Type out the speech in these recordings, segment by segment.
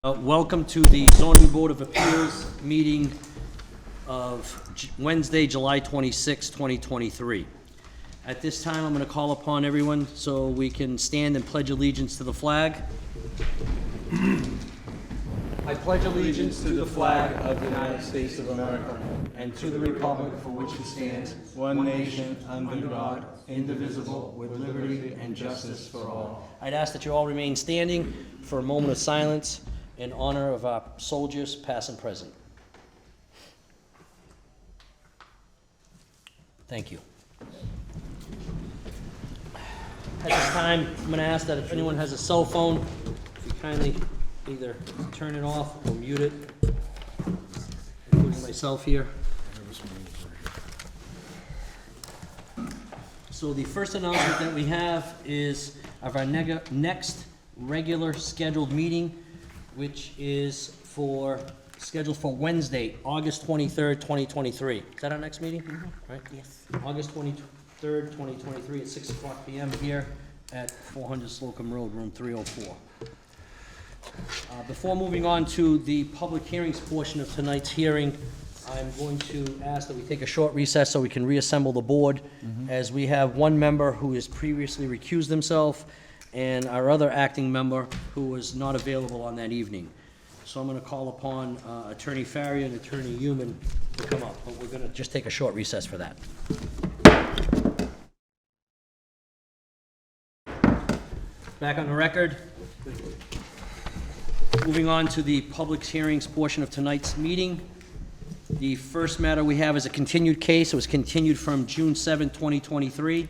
Welcome to the Zoning Board of Appeals meeting of Wednesday, July 26, 2023. At this time, I'm going to call upon everyone so we can stand and pledge allegiance to the flag. I pledge allegiance to the flag of the United States of America and to the republic for which it stands, one nation, under God, indivisible, with liberty and justice for all. I'd ask that you all remain standing for a moment of silence in honor of our soldiers, past and present. Thank you. At this time, I'm going to ask that if anyone has a cell phone, if you kindly either turn it off or mute it, including myself here. So the first announcement that we have is of our next regular scheduled meeting, which is scheduled for Wednesday, August 23rd, 2023. Is that our next meeting? Right? Yes. August 23rd, 2023 at 6 o'clock p.m. here at 400 Slocum Road, room 304. Before moving on to the public hearings portion of tonight's hearing, I'm going to ask that we take a short recess so we can reassemble the board, as we have one member who has previously recused himself and our other acting member who was not available on that evening. So I'm going to call upon Attorney Farrier and Attorney Human to come up, but we're going to just take a short recess for that. Back on the record. Moving on to the public hearings portion of tonight's meeting. The first matter we have is a continued case. It was continued from June 7, 2023.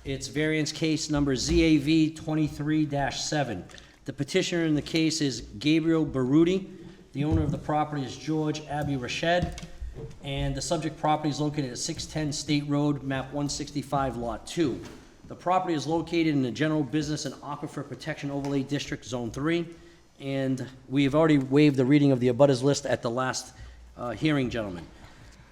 It's variance case number ZAV 23-7. The petitioner in the case is Gabriel Baruti. The owner of the property is George Abbey Rashed, and the subject property is located at 610 State Road, map 165, lot 2. The property is located in the General Business and Aquifer Protection Overlay District, Zone 3, and we have already waived the reading of the abutters list at the last hearing, gentlemen.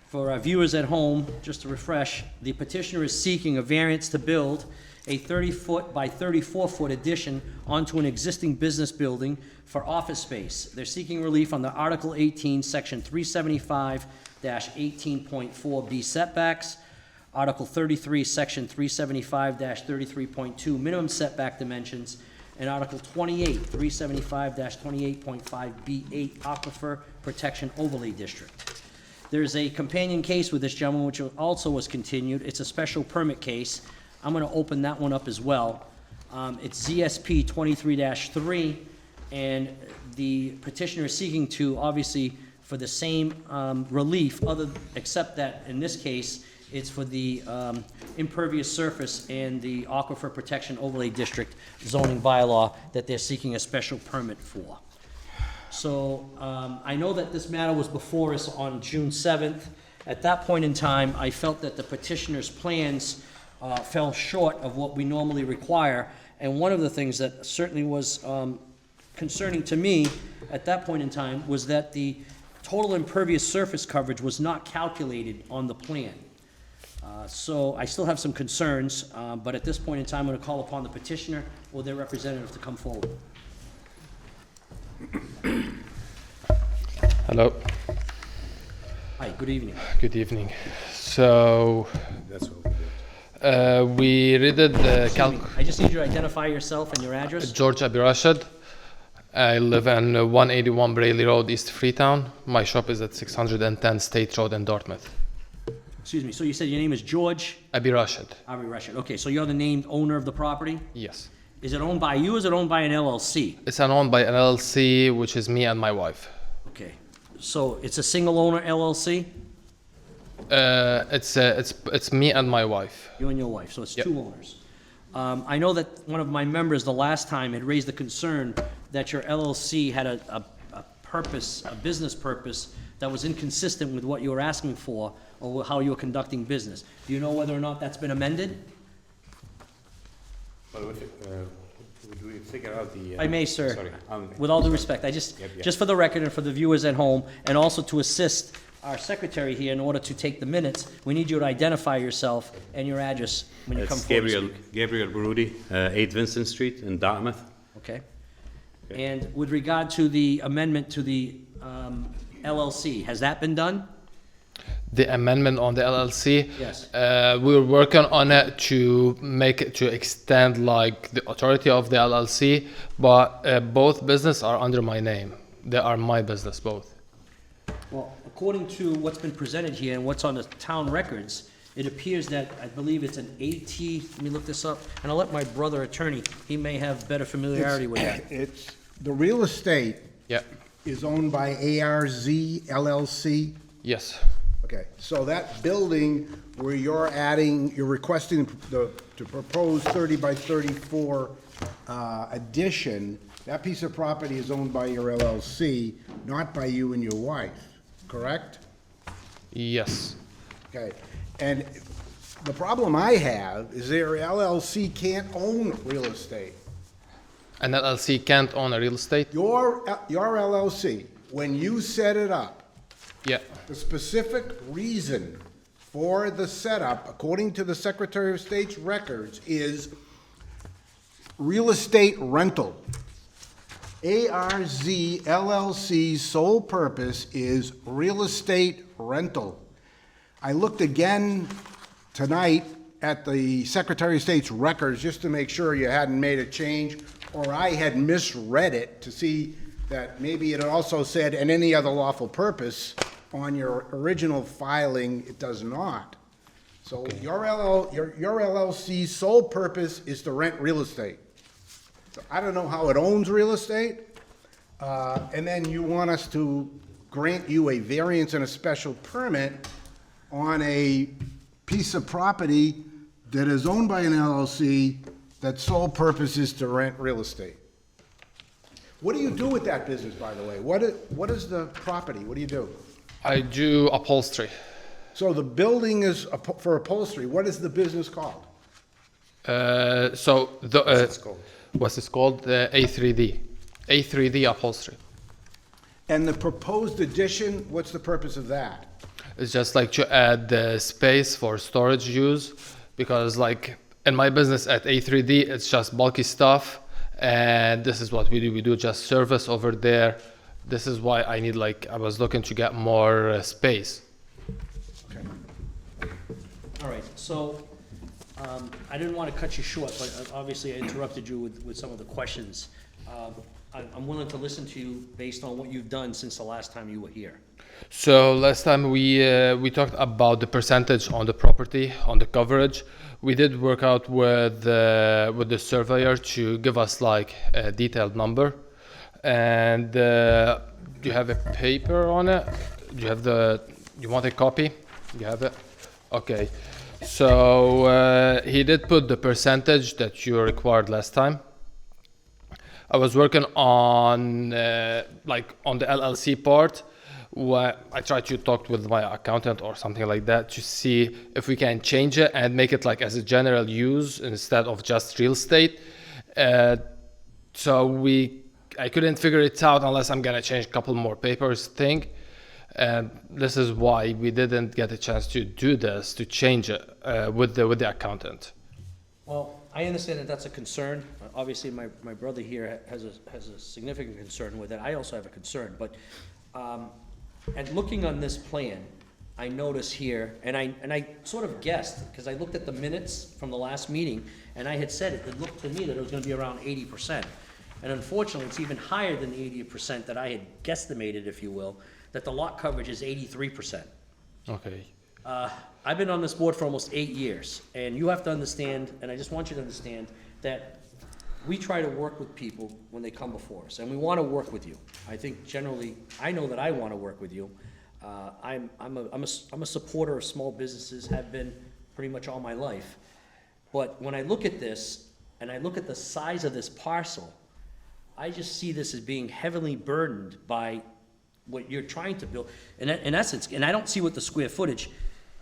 For our viewers at home, just to refresh, the petitioner is seeking a variance to build a 30-foot by 34-foot addition onto an existing business building for office space. They're seeking relief under Article 18, Section 375-18.4B setbacks, Article 33, Section 375-33.2 minimum setback dimensions, and Article 28, 375-28.5B8 Aquifer Protection Overlay District. There's a companion case with this gentleman, which also was continued. It's a special permit case. I'm going to open that one up as well. It's ZSP 23-3, and the petitioner is seeking to, obviously, for the same relief, except that in this case, it's for the impervious surface and the Aquifer Protection Overlay District zoning bylaw that they're seeking a special permit for. So I know that this matter was before us on June 7th. At that point in time, I felt that the petitioner's plans fell short of what we normally require. And one of the things that certainly was concerning to me at that point in time was that the total impervious surface coverage was not calculated on the plan. So I still have some concerns, but at this point in time, I'm going to call upon the petitioner or their representative to come forward. Hello. Hi, good evening. Good evening. So That's what we did. we redid the Excuse me, I just need you to identify yourself and your address. George Abbey Rashed. I live in 181 Brayley Road, East Freetown. My shop is at 610 State Road in Dartmouth. Excuse me, so you said your name is George Abbey Rashed. Abbey Rashed. Okay, so you're the named owner of the property? Yes. Is it owned by you or is it owned by an LLC? It's owned by an LLC, which is me and my wife. Okay, so it's a single owner LLC? It's me and my wife. You and your wife, so it's Yep. two owners. I know that one of my members the last time had raised the concern that your LLC had a purpose, a business purpose, that was inconsistent with what you were asking for or how you were conducting business. Do you know whether or not that's been amended? Well, would we figure out the... I may, sir. Sorry. With all due respect, I just for the record and for the viewers at home, and also to assist our secretary here in order to take the minutes, we need you to identify yourself and your address when you come It's forward to speak. Gabriel Baruti, 8 Vincent Street in Dartmouth. Okay. And with regard to the amendment to the LLC, has that been done? The amendment on the LLC. Yes. We're working on it to make it to extend like the authority of the LLC, but both business are under my name. They are my business both. Well, according to what's been presented here and what's on the town records, it appears that, I believe it's an AT, let me look this up, and I'll let my brother attorney, he may have better familiarity with that. It's, the real estate Yeah. is owned by ARZ LLC. Yes. Okay, so that building where you're requesting to propose 30 by 34 addition, that piece of property is owned by your LLC, not by you and your wife, correct? Yes. Okay, and the problem I have is their LLC can't own real estate. An LLC can't own a real estate? Your LLC, when you set it up, Yeah. the specific reason for the setup, according to the Secretary of State's records, is real estate rental. ARZ LLC's sole purpose is real estate rental. I looked again tonight at the Secretary of State's records just to make sure you hadn't made a change, or I had misread it to see that maybe it also said, and any other lawful purpose. On your original filing, it does not. So your LLC's sole purpose is to rent real estate. So I don't know how it owns real estate, and then you want us to grant you a variance and a special permit on a piece of property that is owned by an LLC that sole purpose is to rent real estate. What do you do with that business, by the way? What is the property? What do you do? I do upholstery. So the building is for upholstery. What is the business called? It's called. What's it called? A3D. A3D upholstery. And the proposed addition, what's the purpose of that? It's just like to add the space for storage use, because like in my business at A3D, it's just bulky stuff, and this is what we do. We do just service over there. This is why I need I was looking to get more space. Okay. All right, so, I didn't want to cut you short, but obviously I interrupted you with some of the questions. I'm willing to listen to you based on what you've done since the last time you were here. So last time we talked about the percentage on the property, on the coverage. We did work out with the surveyor to give us a detailed number. And do you have a paper on it? Do you have you want a copy? You have it? Okay. So he did put the percentage that you required last time. I was working on on the LLC part. I tried to talk with my accountant or something like that to see if we can change it and make it as a general use instead of just real estate. So I couldn't figure it out unless I'm gonna change a couple more papers thing. And this is why we didn't get a chance to do this, to change it with the accountant. Well, I understand that that's a concern. Obviously, my brother here has a significant concern with it. I also have a concern, but, and looking on this plan, I notice here, and I sort of guessed, because I looked at the minutes from the last meeting, and I had said it looked to me that it was gonna be around 80%. And unfortunately, it's even higher than the 80% that I had guesstimated, if you will, that the lot coverage is 83%. Okay. I've been on this board for almost 8 years, and you have to understand, and I just want you to understand, that we try to work with people when they come before us, and we want to work with you. I think generally, I know that I want to work with you. I'm a supporter of small businesses, have been pretty much all my life. But when I look at this, and I look at the size of this parcel, I just see this as being heavily burdened by what you're trying to build. In essence, and I don't see what the square footage,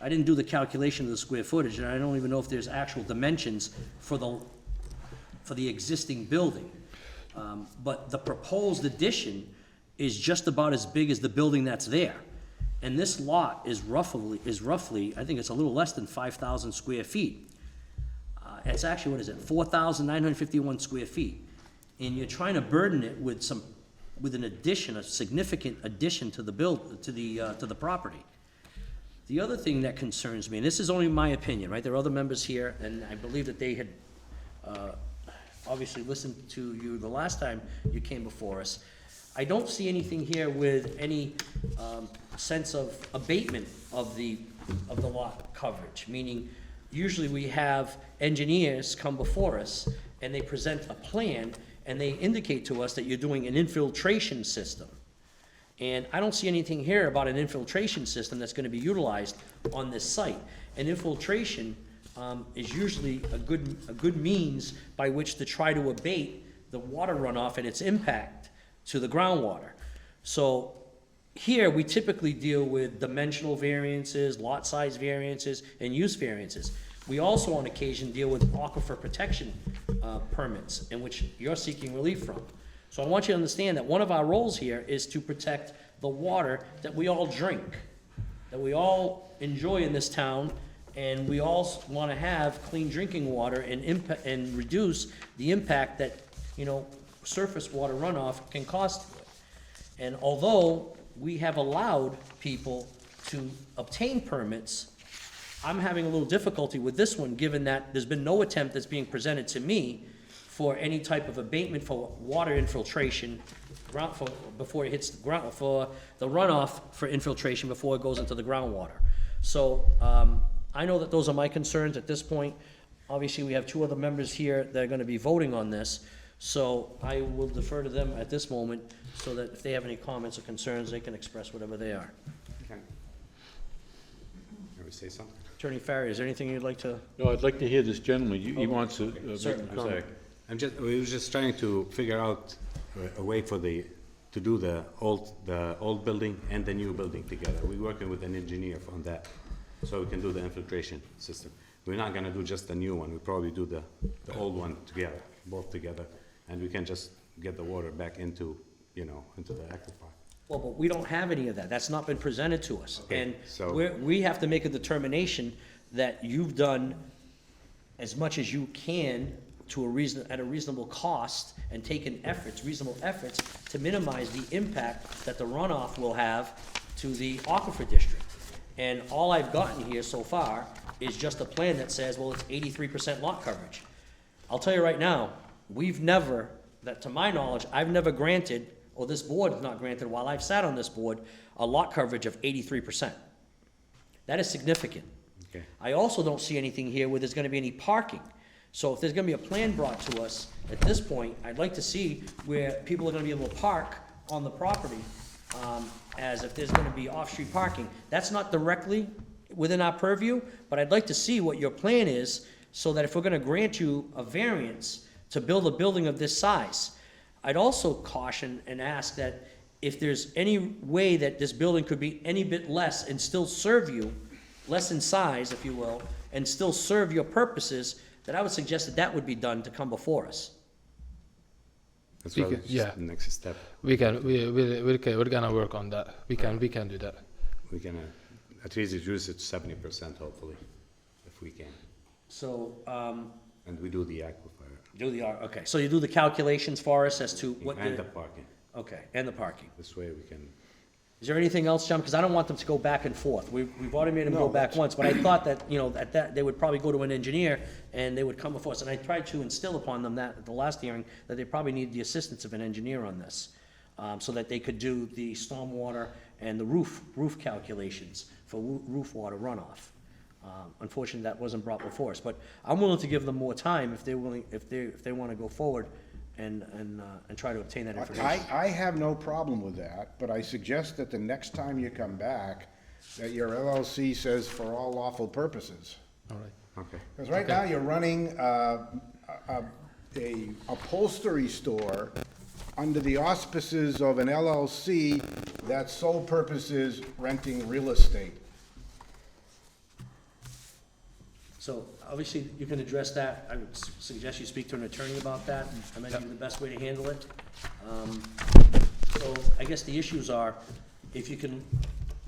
I didn't do the calculation of the square footage, and I don't even know if there's actual dimensions for the existing building. But the proposed addition is just about as big as the building that's there. And this lot is roughly, I think it's a little less than 5,000 square feet. It's actually, 4,951 square feet. and you're trying to burden it with an addition, a significant addition to the property. The other thing that concerns me, and this is only my opinion, right? There are other members here, and I believe that they had, obviously listened to you the last time you came before us. I don't see anything here with any, sense of abatement of the lot coverage, meaning usually we have engineers come before us and they present a plan and they indicate to us that you're doing an infiltration system. And I don't see anything here about an infiltration system that's gonna be utilized on this site. An infiltration is usually a good means by which to try to abate the water runoff and its impact to the groundwater. So here, we typically deal with dimensional variances, lot size variances, and use variances. We also, on occasion, deal with aquifer protection permits, in which you're seeking relief from. So I want you to understand that one of our roles here is to protect the water that we all drink, that we all enjoy in this town, and we all want to have clean drinking water and reduce the impact that, surface water runoff can cause to it. And although we have allowed people to obtain permits, I'm having a little difficulty with this one, given that there's been no attempt that's being presented to me for any type of abatement for water infiltration, before it hits the ground, for the runoff for infiltration before it goes into the groundwater. So, I know that those are my concerns at this point. Obviously, we have two other members here that are gonna be voting on this, so I will defer to them at this moment, so that if they have any comments or concerns, they can express whatever they are. Okay. You want to say something? Attorney Farrier, is there anything you'd like to? No, I'd like to hear this gentleman. He wants to make Certainly. a comment. We were just trying to figure out a way to do the old building and the new building together. We're working with an engineer on that, so we can do the infiltration system. We're not gonna do just the new one, we probably do the old one together, both together, and we can just get the water back into the aquifer. Well, but we don't have any of that. That's not been presented to us. Okay, And so- we have to make a determination that you've done as much as you can at a reasonable cost, and taken reasonable efforts to minimize the impact that the runoff will have to the aquifer district. And all I've gotten here so far is just a plan that says, well, it's 83% lot coverage. I'll tell you right now, to my knowledge, I've never granted, or this board has not granted while I've sat on this board, a lot coverage of 83%. That is significant. Okay. I also don't see anything here where there's gonna be any parking. So if there's gonna be a plan brought to us, at this point, I'd like to see where people are gonna be able to park on the property, as if there's gonna be off-street parking. That's not directly within our purview, but I'd like to see what your plan is, so that if we're gonna grant you a variance to build a building of this size, I'd also caution and ask that if there's any way that this building could be any bit less and still serve you, less in size, if you will, and still serve your purposes, that I would suggest that would be done to come before us. That's We what can- was yeah. just the next step. We're gonna work on that. We can do that. We can at least reduce it to 70%, hopefully, if we can. So, And we do the aquifer okay, so you do the calculations for us as to what and the the, parking. okay, and the parking. This way we can, Is there anything else, John? Because I don't want them to go back and forth. We've already made them go No, back once, but I thought that, at that, they would probably go to an engineer and they would come before us. And I tried to instill upon them that at the last hearing, that they probably need the assistance of an engineer on this, so that they could do the stormwater and the roof calculations for roof water runoff. Unfortunately, that wasn't brought before us, but I'm willing to give them more time if they're willing, if they want to go forward and try to obtain that information. I have no problem with that, but I suggest that the next time you come back, that your LLC says for all lawful purposes. All right. okay. Because right now, you're running a upholstery store under the auspices of an LLC that's sole purpose is renting real estate. So obviously, you can address that. I would suggest you speak to an attorney about that. I might be the best way to handle it. So I guess the issues are, if you can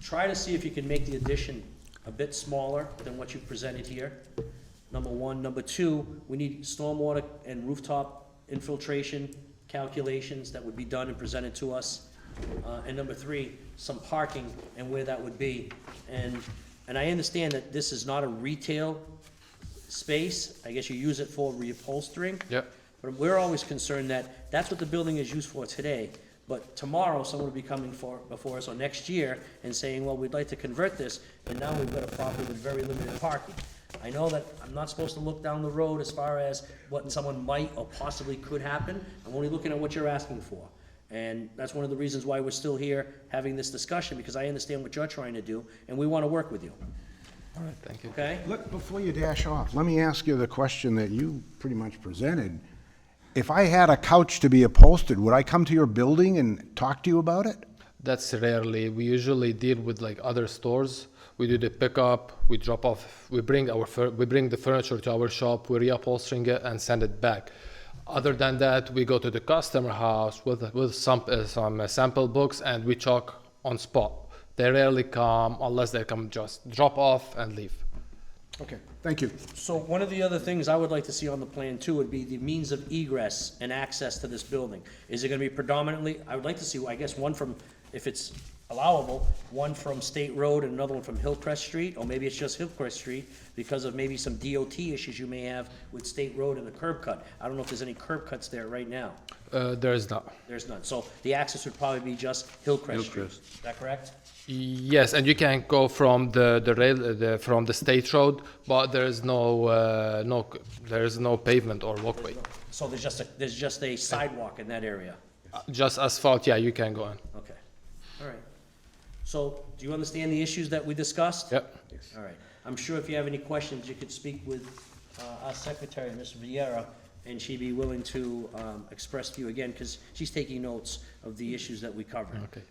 try to see if you can make the addition a bit smaller than what you presented here, number one. Number two, we need stormwater and rooftop infiltration calculations that would be done and presented to us. And number three, some parking and where that would be. And I understand that this is not a retail space. I guess you use it for reupholstering. Yep. But we're always concerned that that's what the building is used for today. But tomorrow, someone will be coming before us, or next year, and saying, well, we'd like to convert this, and now we've got a property with very limited parking. I know that I'm not supposed to look down the road as far as what someone might or possibly could happen. I'm only looking at what you're asking for. And that's one of the reasons why we're still here having this discussion, because I understand what you're trying to do, and we want to work with you, All right, thank you. okay? Look, before you dash off, let me ask you the question that you pretty much presented. If I had a couch to be upholstered, would I come to your building and talk to you about it? That's rarely. We usually deal with like other stores. We do the pickup, we drop off, we bring the furniture to our shop, we reupholstering it and send it back. Other than that, we go to the customer house with some sample books and we chalk on spot. They rarely come unless they come just drop off and leave. Okay, thank you. So one of the other things I would like to see on the plan too would be the means of egress and access to this building. Is it gonna be predominantly, I would like to see, I guess, one from, if it's allowable, one from State Road and another one from Hillcrest Street, or maybe it's just Hillcrest Street because of maybe some DOT issues you may have with State Road and the curb cut. I don't know if there's any curb cuts there right now. There is not. There's none. So the access would probably be just Hillcrest Street. Hillcrest. Is that correct? Yes, and you can go from from the state road, but there is no pavement or walkway. So there's just a sidewalk in that area? Just asphalt. Yeah, you can go in. Okay, all right. So, do you understand the issues that we discussed? Yep. All right. I'm sure if you have any questions, you could speak with our secretary, Ms. Vieira, and she'd be willing to express to you again, because she's taking notes of the issues that we covered. Okay.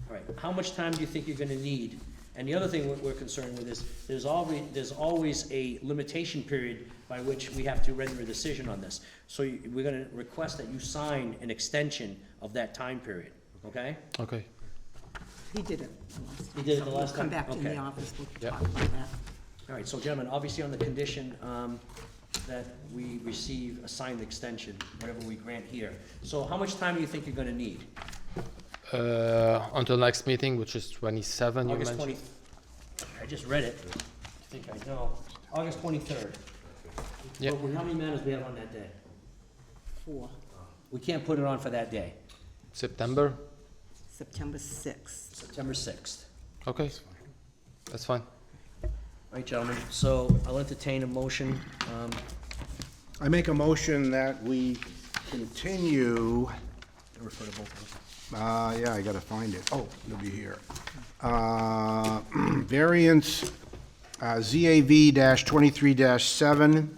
All right. How much time do you think you're gonna need? And the other thing we're concerned with is, there's always a limitation period by which we have to render a decision on this. So we're gonna request that you sign an extension of that time period, okay? Okay. He did it. He did it the last time? We'll come back to Okay. the office, we'll Yep. talk about that. All right, so gentlemen, obviously on the condition that we receive a signed extension, whatever we grant here. So how much time do you think you're gonna need? Until next meeting, which is 27, you August mentioned? 20, I just read it. I think I know. August 23rd. Yep. But how many matters we have on that day? 4, We can't put it on for that day, September? September 6th. September 6th. Okay. That's fine. All right, gentlemen, so I'll entertain a motion. I make a motion that we continue, yeah, I gotta find it. Oh, it'll be here. Variance, ZAV-23-7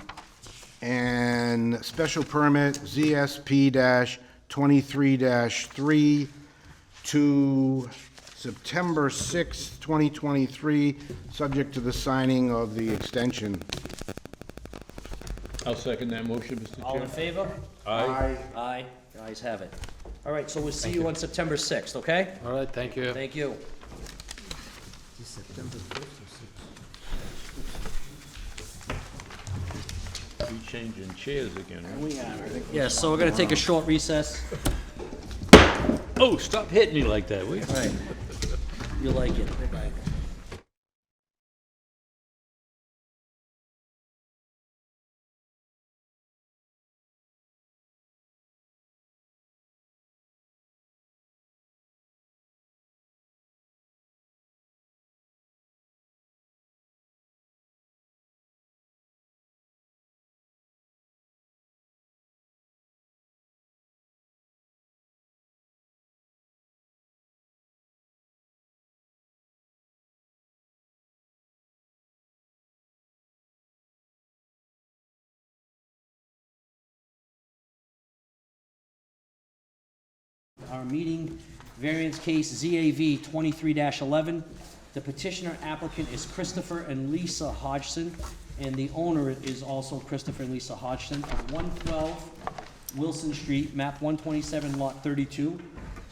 and special permit ZSP-23-3 to September 6th, 2023, subject to the signing of the extension. I'll second that motion, Mr. All in Chair. favor? Aye. Aye, the ayes have it. All right, so we'll see you on September 6th, okay? All right, thank you. Thank you. We changing chairs again, right? Yes, so we're gonna take a short recess. Oh, stop hitting me like that, will you? Right. You like it. Our meeting, variance case ZAV 23-11. The petitioner applicant is Christopher and Lisa Hodgson, and the owner is also Christopher and Lisa Hodgson of 112 Wilson Street, map 127, lot 32.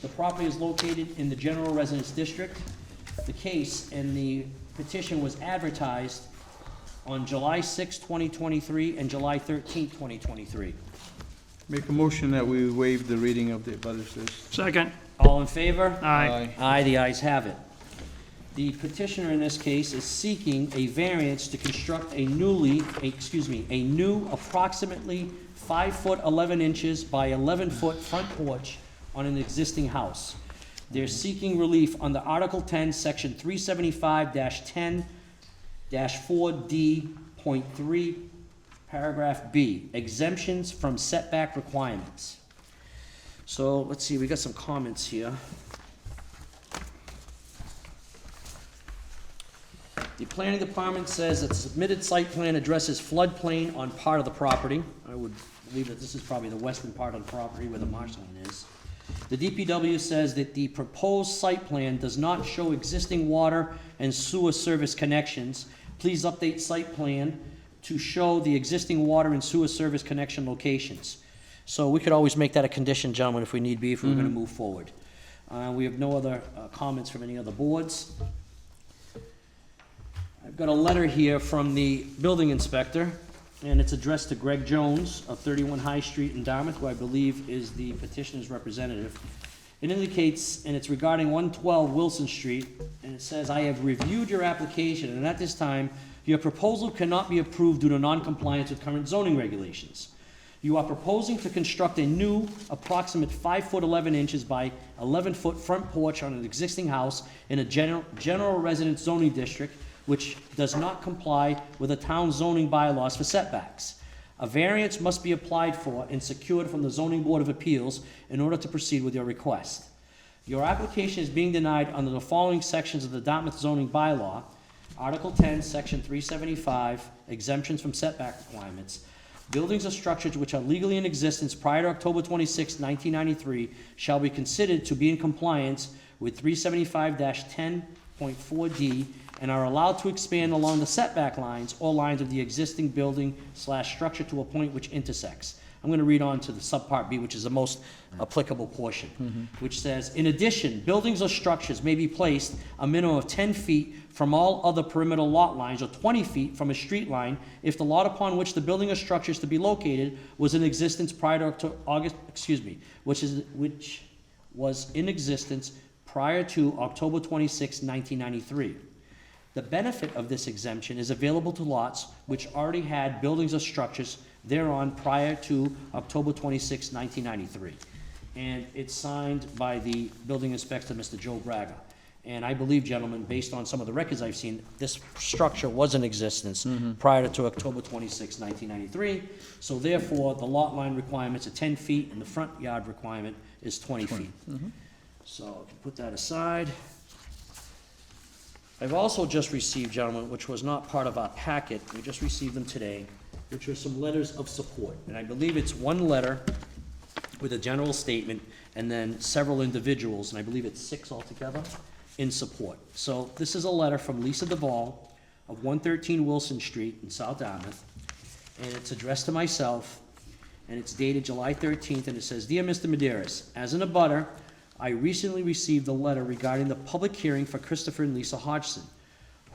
The property is located in the general residence district. The case and the petition was advertised on July 6, 2023, and July 13, 2023. Make a motion that we waive the reading of the abutters list. Second. All in favor? Aye. Aye, the ayes have it. The petitioner in this case is seeking a variance to construct a new approximately 5 foot 11 inches by 11 foot front porch on an existing house. They're seeking relief under Article 10, Section 375-10-4D.3, Paragraph B, exemptions from setback requirements. So, let's see, we got some comments here. The planning department says that submitted site plan addresses floodplain on part of the property. I would believe that this is probably the western part of the property where the marsh line is. The DPW says that the proposed site plan does not show existing water and sewer service connections. Please update site plan to show the existing water and sewer service connection locations. So we could always make that a condition, gentlemen, if we need be, if we're gonna move forward. We have no other comments from any other boards. I've got a letter here from the building inspector, and it's addressed to Greg Jones of 31 High Street in Dartmouth, who I believe is the petitioner's representative. It indicates, and it's regarding 112 Wilson Street, and it says, "I have reviewed your application, and at this time, your proposal cannot be approved due to non-compliance with current zoning regulations. You are proposing to construct a new approximate 5 foot 11 inches by 11 foot front porch on an existing house in a general residence zoning district, which does not comply with the town zoning bylaws for setbacks. A variance must be applied for and secured from the Zoning Board of Appeals in order to proceed with your request. Your application is being denied under the following sections of the Dartmouth zoning bylaw: Article 10, Section 375, exemptions from setback requirements. Buildings or structures which are legally in existence prior to October 26, 1993 shall be considered to be in compliance with 375-10.4D and are allowed to expand along the setback lines or lines of the existing building/structure to a point which intersects." I'm gonna read on to the subpart B, which is the most applicable portion, which says, "In addition, buildings or structures may be placed a minimum of 10 feet from all other perimeter lot lines or 20 feet from a street line if the lot upon which the building or structure is to be located was in existence prior to which was in existence prior to October 26, 1993. The benefit of this exemption is available to lots which already had buildings or structures thereon prior to October 26, 1993. And it's signed by the building inspector, Mr. Joe Braga. And I believe, gentlemen, based on some of the records I've seen, this structure was in existence prior to October 26, 1993. So therefore, the lot line requirements are 10 feet and the front yard requirement is 20 feet. So I can put that aside. I've also just received, gentlemen, which was not part of our packet, we just received them today, which are some letters of support. And I believe it's one letter with a general statement and then several individuals, and I believe it's 6 altogether, in support. So this is a letter from Lisa Duvall of 113 Wilson Street in South Dartmouth, and it's addressed to myself, and it's dated July 13th, and it says, "Dear Mr. Maderas, as an abutter, I recently received a letter regarding the public hearing for Christopher and Lisa Hodgson,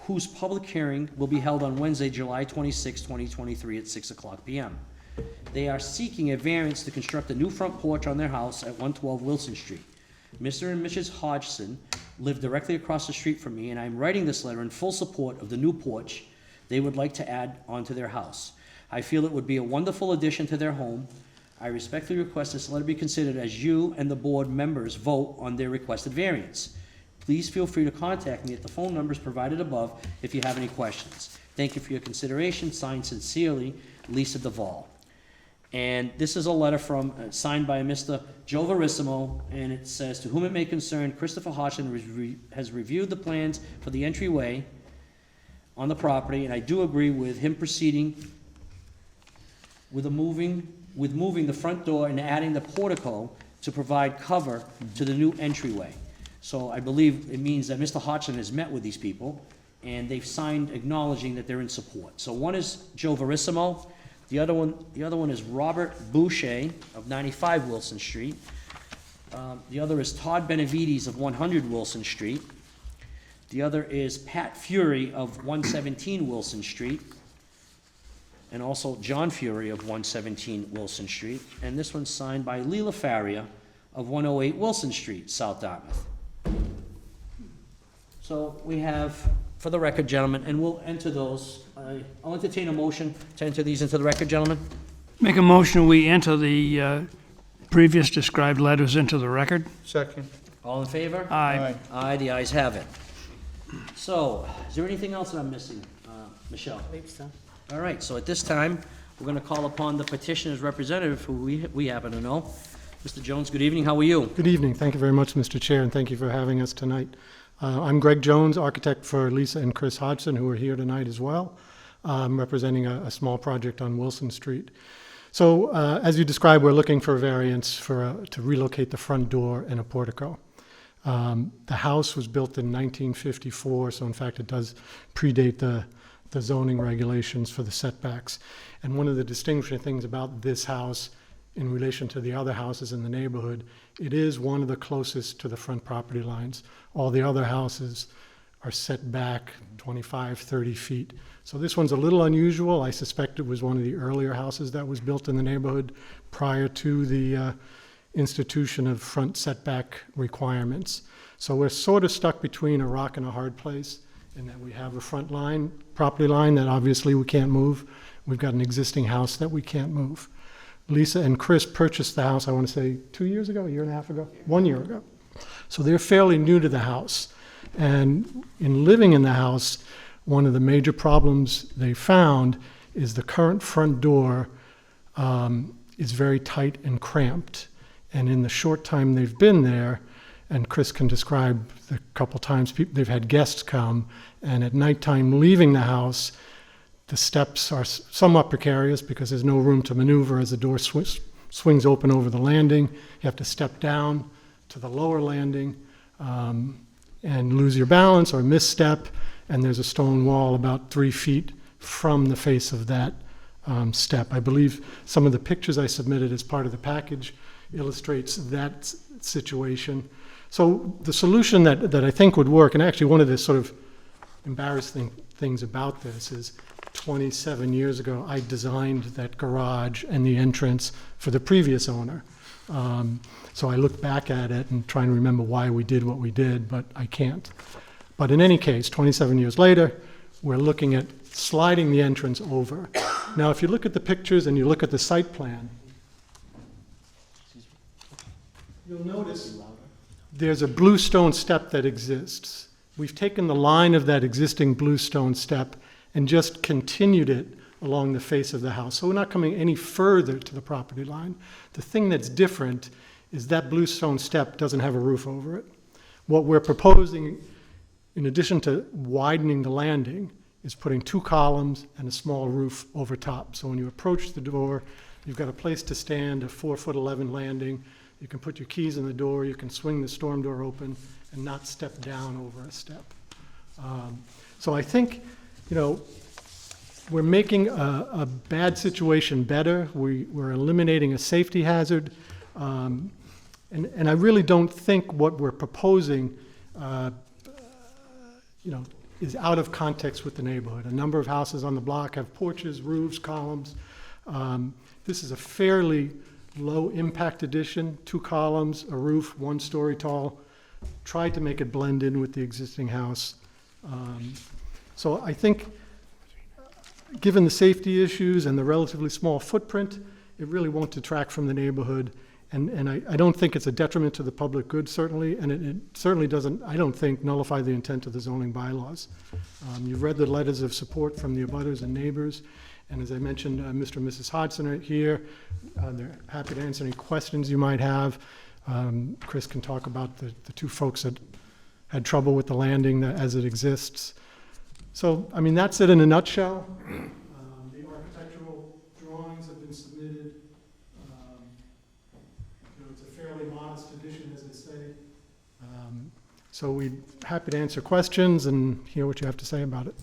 whose public hearing will be held on Wednesday, July 26, 2023 at 6:00 p.m. They are seeking a variance to construct a new front porch on their house at 112 Wilson Street. Mr. and Mrs. Hodgson live directly across the street from me, and I'm writing this letter in full support of the new porch they would like to add onto their house. I feel it would be a wonderful addition to their home. I respectfully request this letter be considered as you and the board members vote on their requested variance. Please feel free to contact me at the phone numbers provided above if you have any questions. Thank you for your consideration. Signed sincerely, Lisa Duvall." And this is a letter from, signed by Mr. Joe Verissimo, and it says, "To whom it may concern, Christopher Hodgson has reviewed the plans for the entryway on the property, and I do agree with him proceeding with moving the front door and adding the portico to provide cover to the new entryway." So I believe it means that Mr. Hodgson has met with these people, and they've signed acknowledging that they're in support. So one is Joe Verissimo, the other one is Robert Boucher of 95 Wilson Street. The other is Todd Benavides of 100 Wilson Street. The other is Pat Fury of 117 Wilson Street. and also John Fury of 117 Wilson Street, and this one's signed by Leela Faria of 108 Wilson Street, South Dartmouth. So we have, for the record, gentlemen, and we'll enter those. I'll entertain a motion to enter these into the record, gentlemen. Make a motion, we enter the previous described letters into the record. Second. All in favor? Aye. Aye, the ayes have it. So, is there anything else that I'm missing, Michelle? I believe so. All right, so at this time, we're going to call upon the petitioner's representative, who we happen to know. Mr. Jones, good evening, how are you? Good evening. Thank you very much, Mr. Chair, and thank you for having us tonight. I'm Greg Jones, architect for Lisa and Chris Hodgson, who are here tonight as well. I'm representing a small project on Wilson Street. So, as you described, we're looking for a variance to relocate the front door and a portico. The house was built in 1954, so in fact it does predate the zoning regulations for the setbacks. And one of the distinguishing things about this house in relation to the other houses in the neighborhood, it is one of the closest to the front property lines. All the other houses are set back 25, 30 feet. So this one's a little unusual. I suspect it was one of the earlier houses that was built in the neighborhood prior to the institution of front setback requirements. So we're sort of stuck between a rock and a hard place in that we have a front line, property line that obviously we can't move. We've got an existing house that we can't move. Lisa and Chris purchased the house, I want to say 2 years ago, a year and a half ago, 1 year ago. So they're fairly new to the house. And in living in the house, one of the major problems they found is the current front door is very tight and cramped. And in the short time they've been there, and Chris can describe the couple times they've had guests come, and at nighttime leaving the house, the steps are somewhat precarious because there's no room to maneuver as the door swings open over the landing. You have to step down to the lower landing and lose your balance or misstep, and there's a stone wall about 3 feet from the face of that step. I believe some of the pictures I submitted as part of the package illustrates that situation. So the solution that I think would work, and actually one of the sort of embarrassing things about this is 27 years ago, I designed that garage and the entrance for the previous owner. So I look back at it and try and remember why we did what we did, but I can't. But in any case, 27 years later, we're looking at sliding the entrance over. Now, if you look at the pictures and you look at the site plan, you'll notice there's a blue stone step that exists. We've taken the line of that existing blue stone step and just continued it along the face of the house. So we're not coming any further to the property line. The thing that's different is that blue stone step doesn't have a roof over it. What we're proposing, in addition to widening the landing, is putting 2 columns and a small roof over top. So when you approach the door, you've got a place to stand, a 4'11" landing. You can put your keys in the door, you can swing the storm door open and not step down over a step. So I think, we're making a bad situation better. We're eliminating a safety hazard. And I really don't think what we're proposing, is out of context with the neighborhood. A number of houses on the block have porches, roofs, columns. This is a fairly low impact addition, 2 columns, a roof, 1 story tall. Tried to make it blend in with the existing house. So I think, given the safety issues and the relatively small footprint, it really won't detract from the neighborhood. And I don't think it's a detriment to the public good, certainly, and it certainly doesn't, I don't think, nullify the intent of the zoning bylaws. You've read the letters of support from the abutters and neighbors, and as I mentioned, Mr. and Mrs. Hodgson are here. They're happy to answer any questions you might have. Chris can talk about the 2 folks that had trouble with the landing as it exists. So, I mean, that's it in a nutshell. The architectural drawings have been submitted. It's a fairly modest addition, as I say. So we're happy to answer questions and hear what you have to say about it.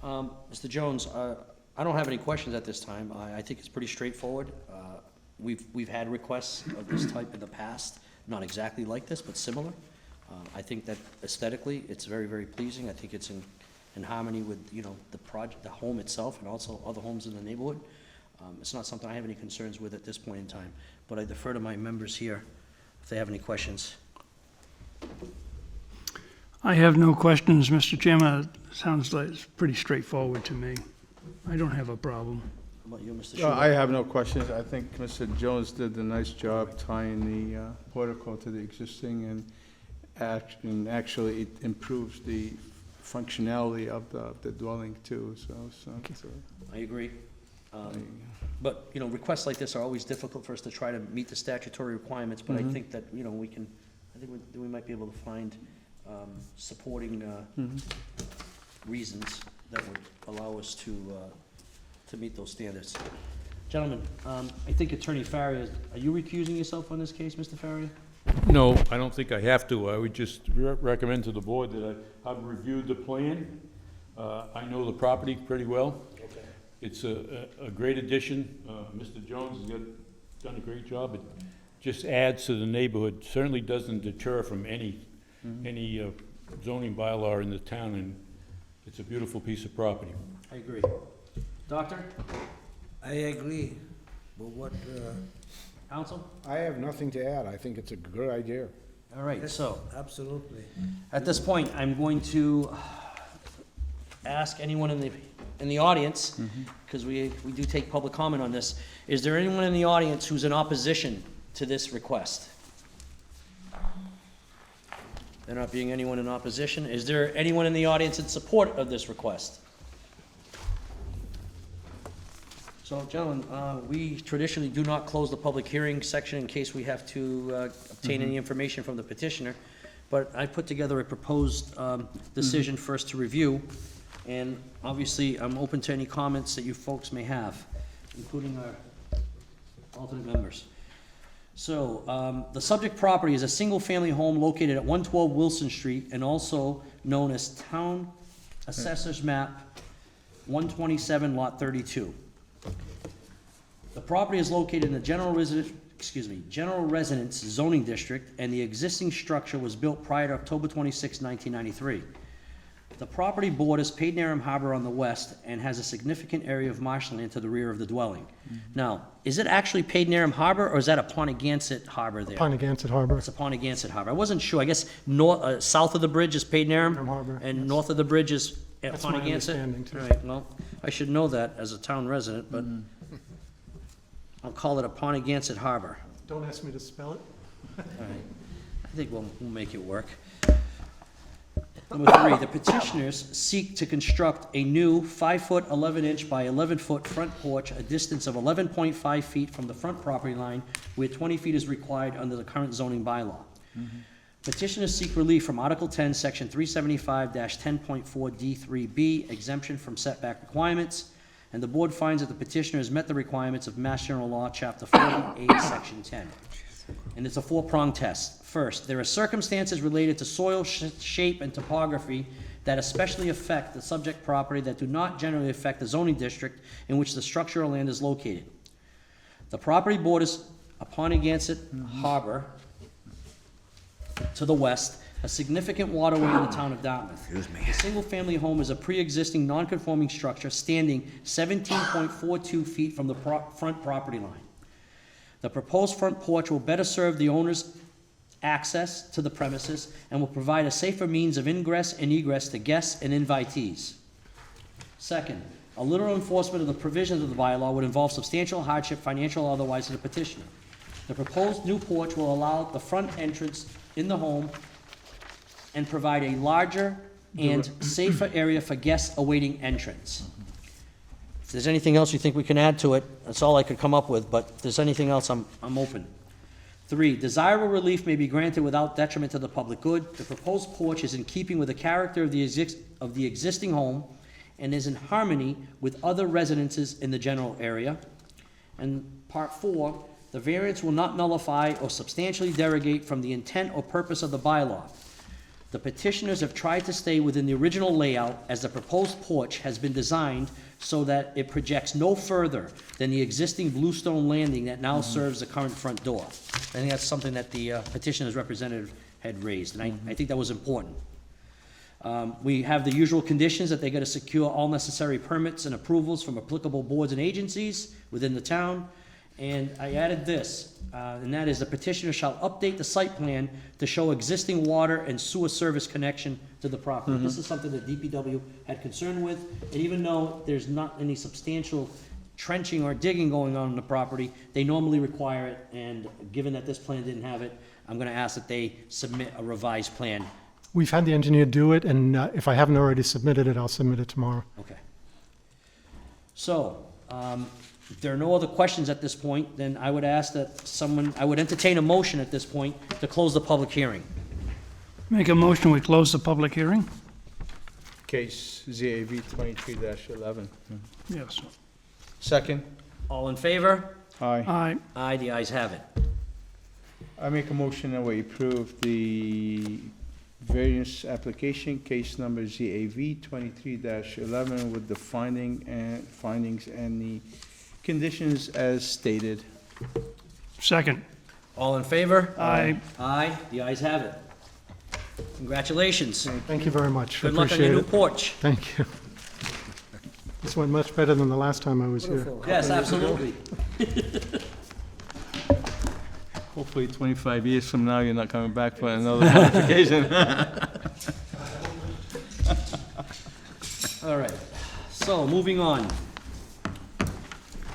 Mr. Jones, I don't have any questions at this time. I think it's pretty straightforward. We've had requests of this type in the past, not exactly like this, but similar. I think that aesthetically, it's very, very pleasing. I think it's in in harmony with, you know, the project, the home itself, and also other homes in the neighborhood. It's not something I have any concerns with at this point in time, but I defer to my members here if they have any questions. I have no questions, Mr. Chairman. It sounds like it's pretty straightforward to me. I don't have a problem. How about you, Mr. No, I Schubert? have no questions. I think Mr. Jones did a nice job tying the portico to the existing, and actually it improves the functionality of the dwelling too, so. I agree. But, you know, requests like this are always difficult for us to try to meet the statutory requirements, but I think that, you know, I think we might be able to find supporting reasons that would allow us to meet those standards. Gentlemen, I think Attorney Farrier, are you recusing yourself on this case, Mr. Farrier? No, I don't think I have to. I would just recommend to the board that I've reviewed the plan. I know the property pretty well. Okay. It's a great addition. Mr. Jones has done a great job. It just adds to the neighborhood. Certainly doesn't deter from any zoning bylaw in the town, and it's a beautiful piece of property. I agree. Doctor? I agree, but what, Counsel? I have nothing to add. I think it's a good idea. All right, so, absolutely. at this point, I'm going to ask anyone in the audience, because we do take public comment on this, is there anyone in the audience who's in opposition to this request? There not being anyone in opposition, is there anyone in the audience in support of this request? So, gentlemen, we traditionally do not close the public hearing section in case we have to obtain any information from the petitioner, but I put together a proposed decision for us to review, and obviously, I'm open to any comments that you folks may have, including our alternate members. So, the subject property is a single-family home located at 112 Wilson Street, and also known as Town Assessor's Map 127, Lot 32. The property is located in the general residence zoning district, and the existing structure was built prior to October 26, 1993. The property borders Padenham Harbor on the west and has a significant area of marshland to the rear of the dwelling. Now, is it actually Padenham Harbor, or is that Apponeganset Harbor there? Ponegantset Harbor. It's Apponeganset Harbor. I wasn't sure. I guess south of the bridge is Padenham, Padenham Harbor, and yes. north of the bridge is That's my Apponeganset? understanding, too. All right, well, I should know that as a town resident, but I'll call it Apponeganset Harbor. Don't ask me to spell it. All right. I think we'll make it work. Number 3, the petitioners seek to construct a new 5-foot, 11-inch by 11-foot front porch, a distance of 11.5 feet from the front property line, where 20 feet is required under the current zoning bylaw. Petitioners seek relief from Article 10, Section 375-10.4 D3B, exemption from setback requirements, and the board finds that the petitioner has met the requirements of Mass General Law, Chapter 40A, Section 10. And it's a 4-pronged test. First, there are circumstances related to soil shape and topography that especially affect the subject property that do not generally affect the zoning district in which the structure or land is located. The property borders Apponeganset Harbor to the west, a significant waterway in the town of Dartmouth. The single-family home is a pre-existing non-conforming structure standing 17.42 feet from the front property line. The proposed front porch will better serve the owner's access to the premises and will provide a safer means of ingress and egress to guests and invitees. Second, a literal enforcement of the provisions of the bylaw would involve substantial hardship, financial or otherwise, to the petitioner. The proposed new porch will allow the front entrance in the home and provide a larger and safer area for guests awaiting entrance. If there's anything else you think we can add to it, that's all I could come up with, but if there's anything else, I'm open. 3, desirable relief may be granted without detriment to the public good. The proposed porch is in keeping with the character of the existing home and is in harmony with other residences in the general area. And part 4, the variance will not nullify or substantially derogate from the intent or purpose of the bylaw. The petitioners have tried to stay within the original layout, as the proposed porch has been designed so that it projects no further than the existing bluestone landing that now serves the current front door. I think that's something that the petitioner's representative had raised, and I think that was important. We have the usual conditions that they gotta secure all necessary permits and approvals from applicable boards and agencies within the town. And I added this, and that is the petitioner shall update the site plan to show existing water and sewer service connection to the property. This is something that DPW had concern with, and even though there's not any substantial trenching or digging going on the property, they normally require it, and given that this plan didn't have it, I'm gonna ask that they submit a revised plan. We've had the engineer do it, and if I haven't already submitted it, I'll submit it tomorrow. Okay. So, if there are no other questions at this point, then I would ask that I would entertain a motion at this point to close the public hearing. Make a motion, we close the public hearing? Case ZAV 23-11. Yes. Second? All in favor? Aye. Aye. Aye, the ayes have it. I make a motion that we approve the variance application, case number ZAV 23-11, with the findings and the conditions as stated. Second. All in favor? Aye. Aye, the ayes have it. Congratulations. Thank you very much. Good luck on Appreciate your new it. porch. Thank you. This went much better than the last time I was here. Yes, absolutely. Hopefully 25 years from now, you're not coming back for another modification. All right, so moving on.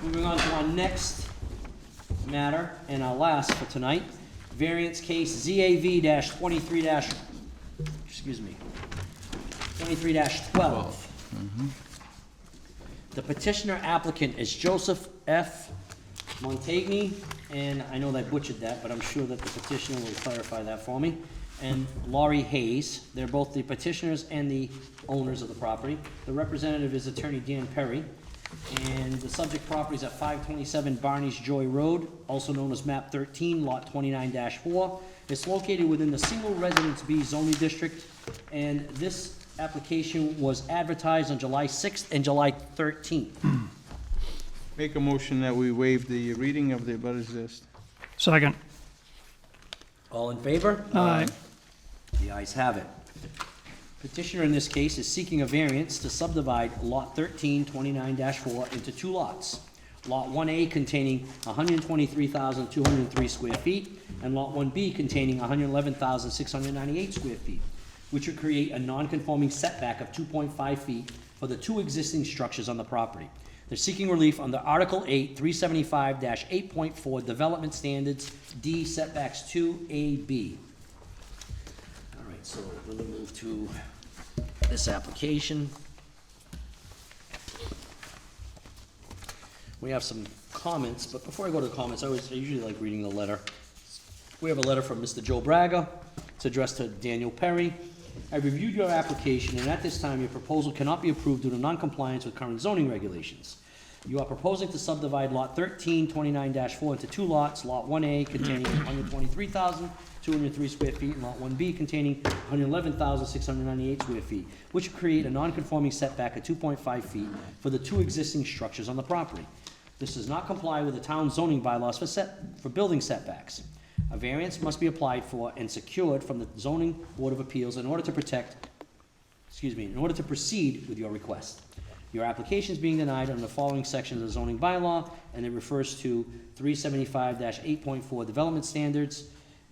Moving on to our next matter and our last for tonight. Variance case ZAV-23- excuse me, 23-12. The petitioner applicant is Joseph F. Montagne, and I know that I butchered that, but I'm sure that the petitioner will clarify that for me, and Laurie Hayes. They're both the petitioners and the owners of the property. The representative is Attorney Dan Perry, and the subject property is at 527 Barney's Joy Road, also known as map 13, lot 29-4. It's located within the single residence B zoning district, and this application was advertised on July 6th and July 13th. Make a motion that we waive the reading of the abutters list. Second. All in favor? Aye. The ayes have it. Petitioner in this case is seeking a variance to subdivide Lot 13, 29-4 into two lots. Lot 1A containing 123,203 square feet, and Lot 1B containing 111,698 square feet, which would create a non-conforming setback of 2.5 feet for the two existing structures on the property. They're seeking relief under Article 8, 375-8.4 Development Standards, D setbacks 2AB. All right, so we'll move to this application. We have some comments, but before I go to the comments, I usually like reading the letter. We have a letter from Mr. Joe Braga. It's addressed to Daniel Perry. I reviewed your application, and at this time, your proposal cannot be approved due to non-compliance with current zoning regulations. You are proposing to subdivide Lot 13, 29-4 into two lots, Lot 1A containing 123,203 square feet, and Lot 1B containing 111,698 square feet, which would create a non-conforming setback of 2.5 feet for the two existing structures on the property. This does not comply with the town zoning bylaws for building setbacks. A variance must be applied for and secured from the zoning board of appeals in order to proceed with your request. Your application is being denied under the following sections of the zoning bylaw, and it refers to 375-8.4 development standards,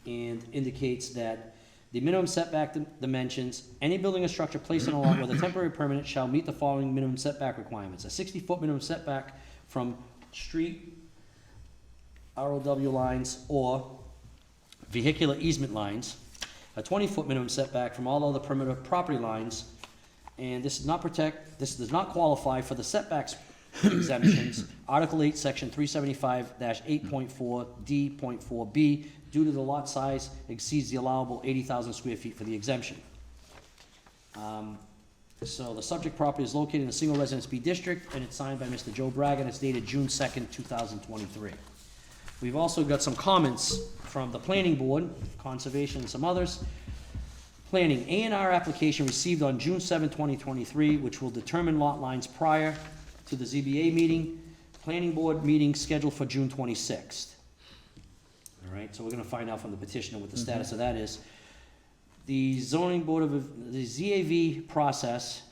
and indicates that the minimum setback dimensions, any building or structure placed on a lot with a temporary permanent shall meet the following minimum setback requirements: a 60-foot minimum setback from street ROW lines or vehicular easement lines, a 20-foot minimum setback from all other perimeter property lines, and this does not qualify for the setbacks exemptions, Article 8, Section 375-8.4 D.4b, due to the lot size exceeds the allowable 80,000 square feet for the exemption. So the subject property is located in a single residence B district, and it's signed by Mr. Joe Braga, and it's dated June 2nd, 2023. We've also got some comments from the planning board, conservation, and some others. Planning, A&R application received on June 7, 2023, which will determine lot lines prior to the ZBA meeting. Planning board meeting scheduled for June 26th. All right, so we're gonna find out from the petitioner what the status of that is. The zoning board of, the ZAV process,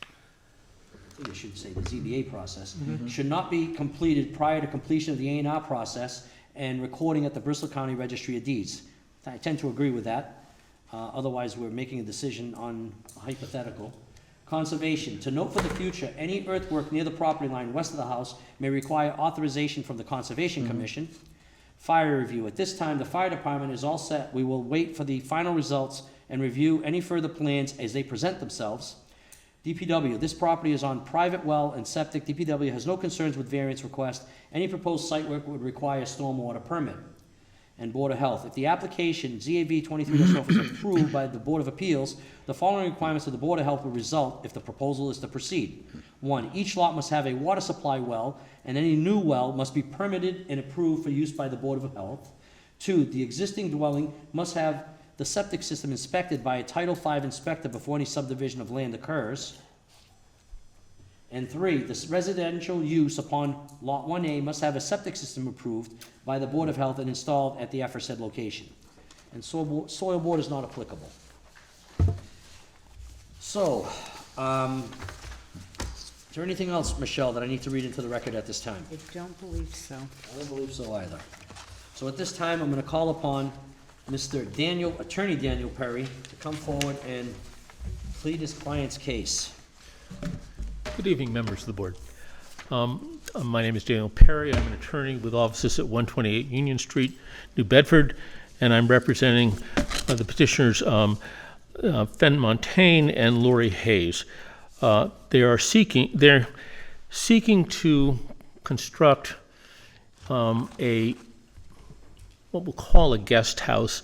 I think I should say the ZBA process, should not be completed prior to completion of the A&R process and recording at the Bristol County Registry of Deeds. I tend to agree with that. Otherwise, we're making a decision on a hypothetical. Conservation, to note for the future, any earthwork near the property line west of the house may require authorization from the Conservation Commission. Fire review, at this time, the fire department is all set. We will wait for the final results and review any further plans as they present themselves. DPW, this property is on private well and septic. DPW has no concerns with variance request. Any proposed site work would require a stormwater permit. And Board of Health, if the application ZAV 23-12 is approved by the Board of Appeals, the following requirements of the Board of Health will result if the proposal is to proceed. 1, each lot must have a water supply well, and any new well must be permitted and approved for use by the Board of Health. 2, the existing dwelling must have the septic system inspected by a Title V inspector before any subdivision of land occurs. And 3, this residential use upon Lot 1A must have a septic system approved by the Board of Health and installed at the aforesaid location. And soil board is not applicable. So, is there anything else, Michelle, that I need to read into the record at this time? I don't believe so. I don't believe so either. So at this time, I'm gonna call upon Attorney Daniel Perry to come forward and plead his client's case. Good evening, members of the board. My name is Daniel Perry. I'm an attorney with offices at 128 Union Street, New Bedford, and I'm representing the petitioners Fen Montaigne and Lori Hayes. They're seeking to construct what we'll call a guest house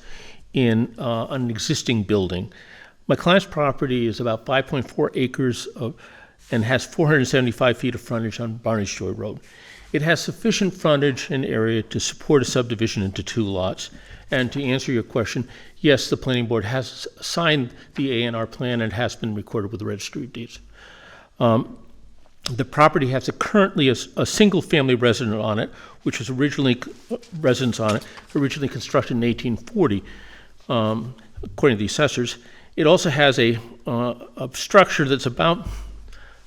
in an existing building. My client's property is about 5.4 acres and has 475 feet of frontage on Barney's Joy Road. It has sufficient frontage and area to support a subdivision into 2 lots. And to answer your question, yes, the planning board has signed the A&R plan and has been recorded with the Registry of Deeds. The property has currently a single-family residence on it, which was originally constructed in 1840, according to the assessors. It also has a structure that's about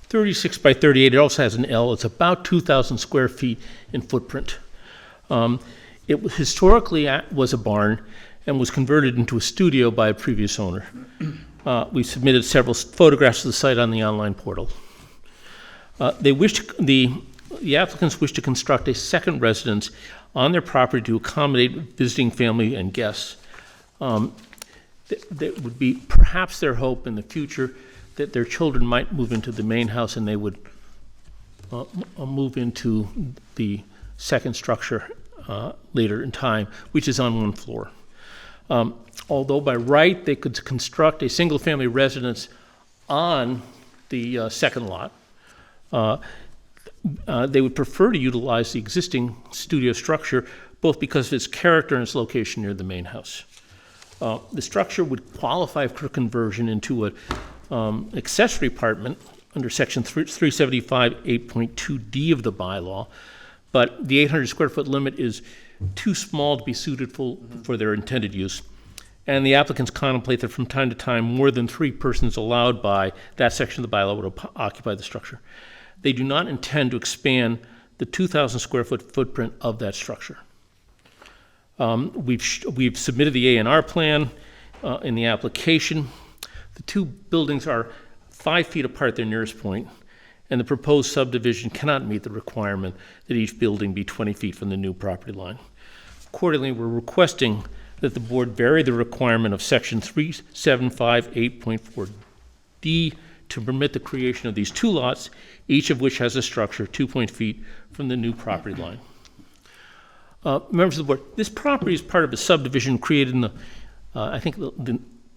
36 by 38. It also has an L. It's about 2,000 square feet in footprint. It historically was a barn and was converted into a studio by a previous owner. We submitted several photographs of the site on the online portal. The applicants wish to construct a second residence on their property to accommodate visiting family and guests. That would be perhaps their hope in the future that their children might move into the main house and they would move into the second structure later in time, which is on 1 floor. Although by right they could construct a single-family residence on the second lot, they would prefer to utilize the existing studio structure, both because of its character and its location near the main house. The structure would qualify for conversion into an accessory apartment under Section 375 8.2D of the bylaw, but the 800 square foot limit is too small to be suited for their intended use. And the applicants contemplate that from time to time, more than 3 persons allowed by that section of the bylaw would occupy the structure. They do not intend to expand the 2,000 square foot footprint of that structure. We've submitted the A&R plan in the application. The 2 buildings are 5 feet apart at their nearest point, and the proposed subdivision cannot meet the requirement that each building be 20 feet from the new property line. Accordingly, we're requesting that the board vary the requirement of Section 375 8.4D to permit the creation of these 2 lots, each of which has a structure 2 feet from the new property line. Members of the board, this property is part of a subdivision created in the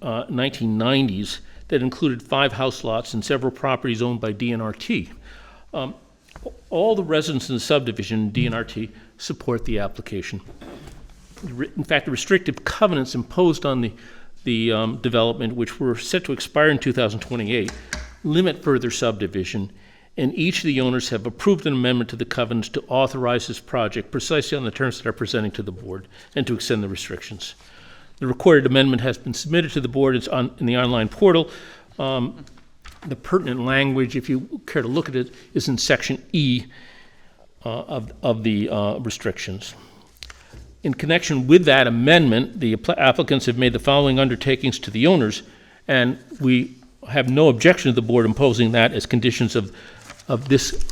1990s that included 5 house lots and several properties owned by DNRT. All the residents in the subdivision, DNRT, support the application. In fact, the restrictive covenants imposed on the development, which were set to expire in 2028, limit further subdivision, and each of the owners have approved an amendment to the covenants to authorize this project precisely on the terms that are presenting to the board and to extend the restrictions. The recorded amendment has been submitted to the board. It's in the online portal. The pertinent language, if you care to look at it, is in section E of the restrictions. In connection with that amendment, the applicants have made the following undertakings to the owners, and we have no objection to the board imposing that as conditions of this,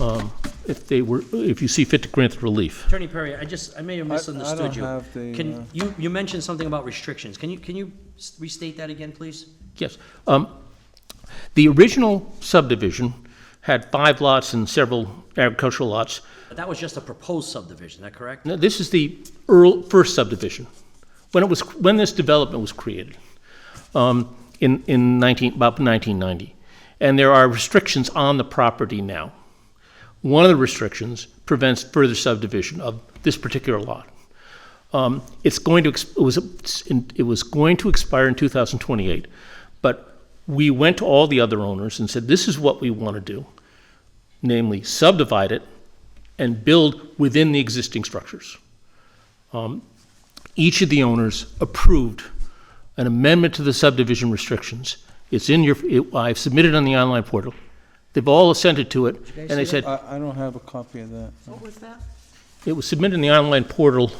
if you see fit to grant the relief. Attorney Perry, I may have misunderstood you. have the, Can, you mentioned something about restrictions. Can you restate that again, please? Yes. The original subdivision had 5 lots and several agricultural lots. But that was just a proposed subdivision, is that correct? Now, this is the first subdivision, when this development was created, about 1990. And there are restrictions on the property now. One of the restrictions prevents further subdivision of this particular lot. It was going to expire in 2028, but we went to all the other owners and said, this is what we want to do, namely subdivide it and build within the existing structures. Each of the owners approved an amendment to the subdivision restrictions. It's in I've submitted on the online portal. They've all assented to it, and they said, I don't have a copy of that. What was that? it was submitted in the online portal.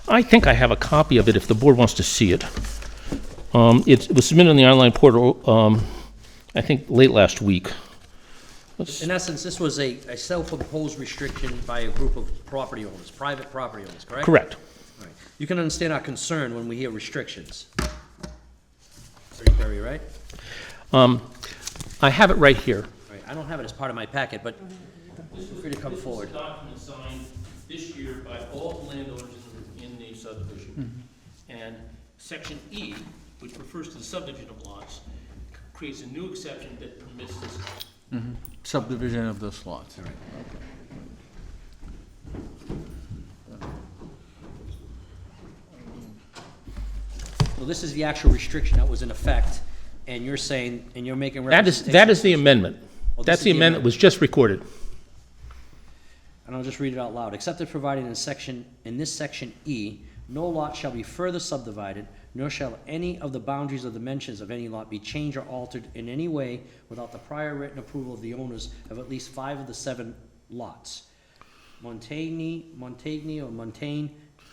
I think I have a copy of it if the board wants to see it. It was submitted on the online portal, I think, late last week. In essence, this was a self-imposed restriction by a group of property owners, private property owners, correct? Correct. All right. You can understand our concern when we hear restrictions. Attorney Perry, right? I have it right here. Right. I don't have it as part of my packet, but feel free to come forward. This is a document signed this year by all the landowners in the subdivision. And section E, which refers to the subdivision of lots, creates a new exception that permits this. Subdivision of this lot. So this is the actual restriction that was in effect, and you're saying, and you're making That representation. is the amendment. Well, this That's is the the amendment that was just recorded. And I'll just read it out loud. Except as provided in this section E, no lot shall be further subdivided, nor shall any of the boundaries or dimensions of any lot be changed or altered in any way without the prior written approval of the owners of at least 5 of the 7 lots. Montaigne,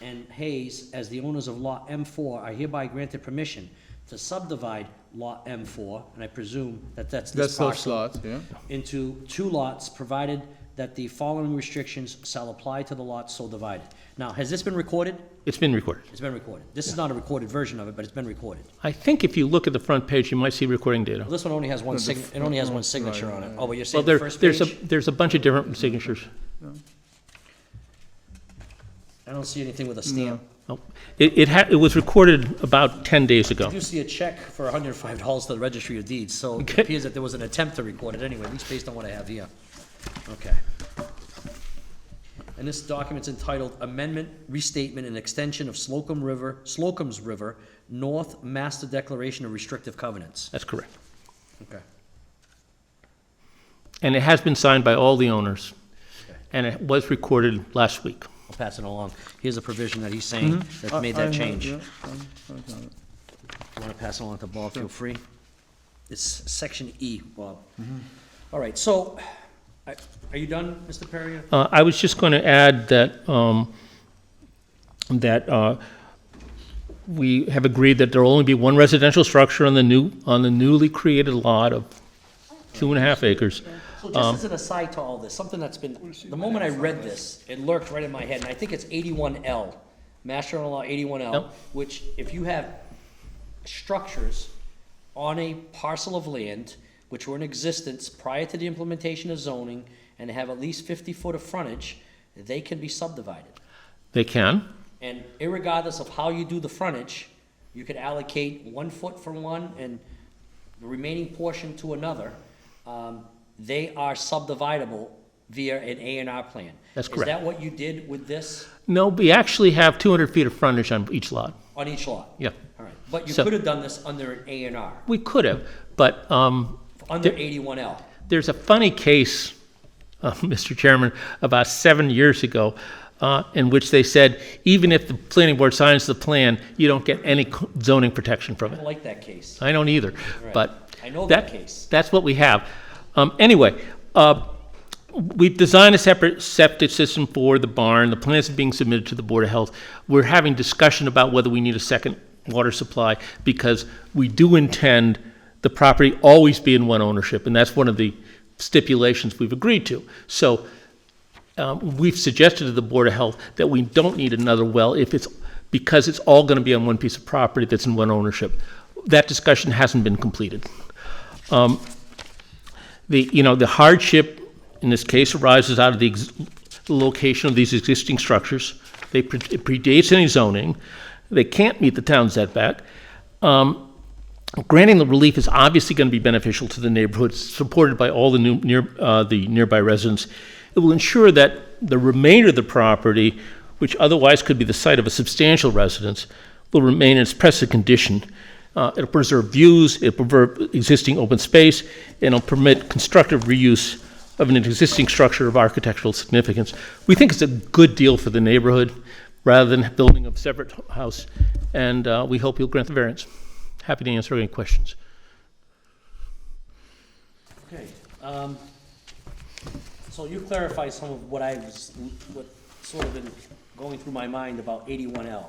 and Hayes, as the owners of Lot M4, are hereby granted permission to subdivide Lot M4, and I presume that that's this That's those parcel, lots, yeah. into 2 lots, provided that the following restrictions shall apply to the lots so divided. Now, has this been recorded? It's been recorded. It's been recorded. This is not a recorded version of it, but it's been recorded. I think if you look at the front page, you might see recording data. Well, this one only has one it only has one signature on it. Oh, but you're Well, saying the first page? there's a bunch of different signatures. I don't see anything with a stamp. Oh, It was recorded about 10 days ago. I do see a check for $105 to the Registry of Deeds, so it Okay. appears that there was an attempt to record it anyway, at least based on what I have here. Okay. And this document's entitled Amendment, Restatement, and Extension of Slocum's River North Master Declaration of Restrictive Covenants. That's correct. Okay. And it has been signed by all the owners. Okay. And it was recorded last week. I'll pass it along. Here's a provision that he's saying that made that change. Yeah, If you want to pass it along to Bob, feel free. It's section E, Bob. All right, so, are you done, Mr. Perry? I was just going to add that, we have agreed that there will only be one residential structure on the newly created lot of 2.5 acres. So just as an aside to all this, something that's been, the moment I read this, it lurked right in my head, and I think it's 81L, Mass General Law 81L, Yep. which if you have structures on a parcel of land which were in existence prior to the implementation of zoning and have at least 50 foot of frontage, they can be subdivided. They can. And irregardless of how you do the frontage, you could allocate 1 foot from one and the remaining portion to another. They are subdividable via an A&R plan. That's correct. Is that what you did with this No, we actually have 200 feet of frontage on each lot. on each lot? Yeah. All right, but you So- could have done this under an A&R, We could have, but under 81L. there's a funny case, Mr. Chairman, about 7 years ago. in which they said, even if the planning board signs the plan, you don't get any zoning protection from I it. don't like that case. I don't either, Right. but. I know that case. That's what we have. Anyway, we've designed a separate septic system for the barn. The plans are being submitted to the Board of Health. We're having discussion about whether we need a second water supply because we do intend the property always be in one ownership, and that's one of the stipulations we've agreed to. So we've suggested to the Board of Health that we don't need another well because it's all going to be on one piece of property that's in one ownership. That discussion hasn't been completed. The hardship in this case arises out of the location of these existing structures. It predates any zoning. They can't meet the town setback. Granting the relief is obviously going to be beneficial to the neighborhood, supported by all the nearby residents. It will ensure that the remainder of the property, which otherwise could be the site of a substantial residence, will remain in its present condition. It'll preserve views, it'll preserve existing open space, and it'll permit constructive reuse of an existing structure of architectural significance. We think it's a good deal for the neighborhood, rather than building a separate house, and we hope you'll grant the variance. Happy to answer any questions. Okay, so you clarified some of what sort of been going through my mind about 81L.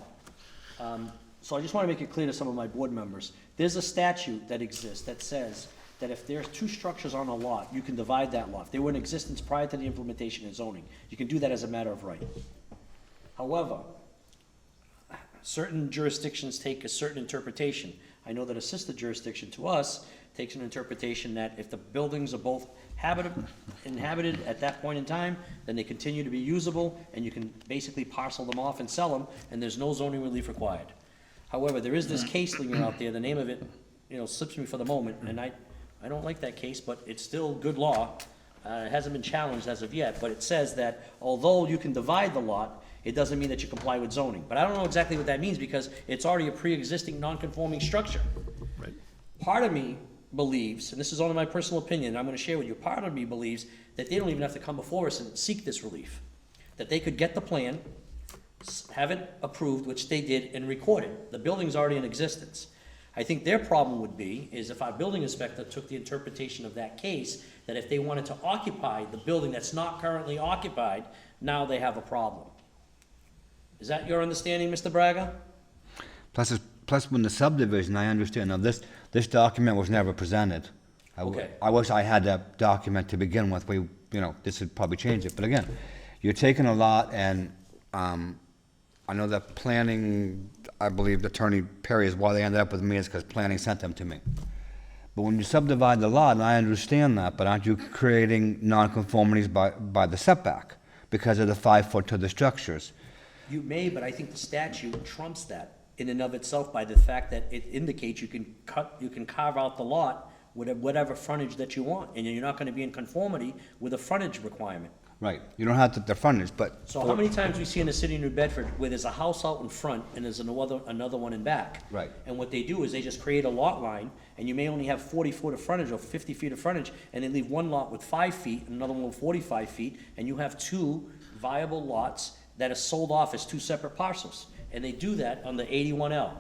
So I just want to make it clear to some of my board members. There's a statute that exists that says that if there's two structures on a lot, you can divide that lot. If they were in existence prior to the implementation of zoning, you can do that as a matter of right. However, certain jurisdictions take a certain interpretation. I know that a sister jurisdiction to us takes an interpretation that if the buildings are both inhabited at that point in time, then they continue to be usable, and you can basically parcel them off and sell them, and there's no zoning relief required. However, there is this case linger out there, the name of it, slips me for the moment, and I don't like that case, but it's still good law. It hasn't been challenged as of yet, but it says that although you can divide the lot, it doesn't mean that you comply with zoning. But I don't know exactly what that means because it's already a pre-existing non-conforming structure. Right. Part of me believes, and this is only my personal opinion, I'm gonna share with you, part of me believes that they don't even have to come before us and seek this relief. That they could get the plan, have it approved, which they did, and record it. The building's already in existence. I think their problem would be, is if our building inspector took the interpretation of that case, that if they wanted to occupy the building that's not currently occupied, now they have a problem. Is that your understanding, Mr. Braga? Plus when the subdivision, I understand, now this document was never presented. Okay. I wish I had that document to begin with, this would probably change it, but again, you're taking a lot and, I know that planning, I believe Attorney Perry is why they ended up with me is because planning sent them to me. But when you subdivide the lot, and I understand that, but aren't you creating nonconformities by the setback because of the 5 foot to the structures? You may, but I think the statute trumps that in and of itself by the fact that it indicates you can carve out the lot with whatever frontage that you want, and you're not gonna be in conformity with a frontage requirement. Right, you don't have the frontage, but. So how many times we see in the city of New Bedford where there's a house out in front and there's another one in back? Right. And what they do is they just create a lot line, and you may only have 40 foot of frontage or 50 feet of frontage, and they leave one lot with 5 feet and another one with 45 feet, and you have two viable lots that are sold off as two separate parcels. And they do that on the 81L.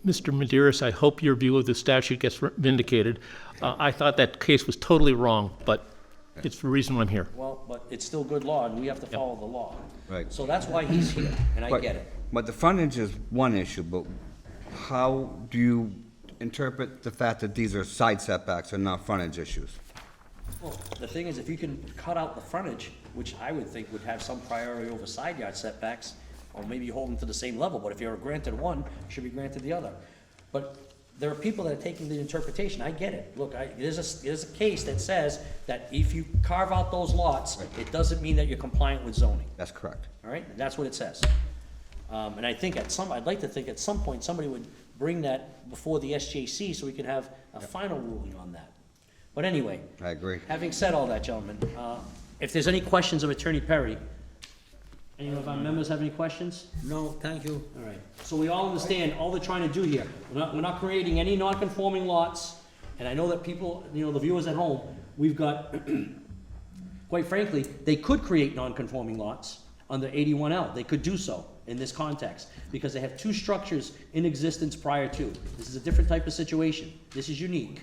Mr. Medeiros, I hope your view of the statute gets vindicated. I thought that case was totally wrong, but it's the reason I'm here. Well, but it's still good law, and we have to follow the law. Right. So that's why he's here, and I get it. But the frontage is one issue, but how do you interpret the fact that these are side setbacks and not frontage issues? Well, the thing is, if you can cut out the frontage, which I would think would have some priority over side yard setbacks, or maybe you hold them to the same level, but if you're granted one, you should be granted the other. But there are people that are taking the interpretation, I get it. Look, there's a case that says that if you carve out those lots, it doesn't mean that you're compliant with zoning, That's correct. all right? That's what it says. And I think I'd like to think at some point, somebody would bring that before the SJC so we can have a final ruling on that. But anyway. I agree. Having said all that, gentlemen, if there's any questions of Attorney Perry, any of our members have any questions? No, thank you. All right, so we all understand all they're trying to do here. We're not creating any non-conforming lots, and I know that people, the viewers at home, we've got, quite frankly, they could create non-conforming lots under 81L. They could do so in this context, because they have two structures in existence prior to. This is a different type of situation. This is unique.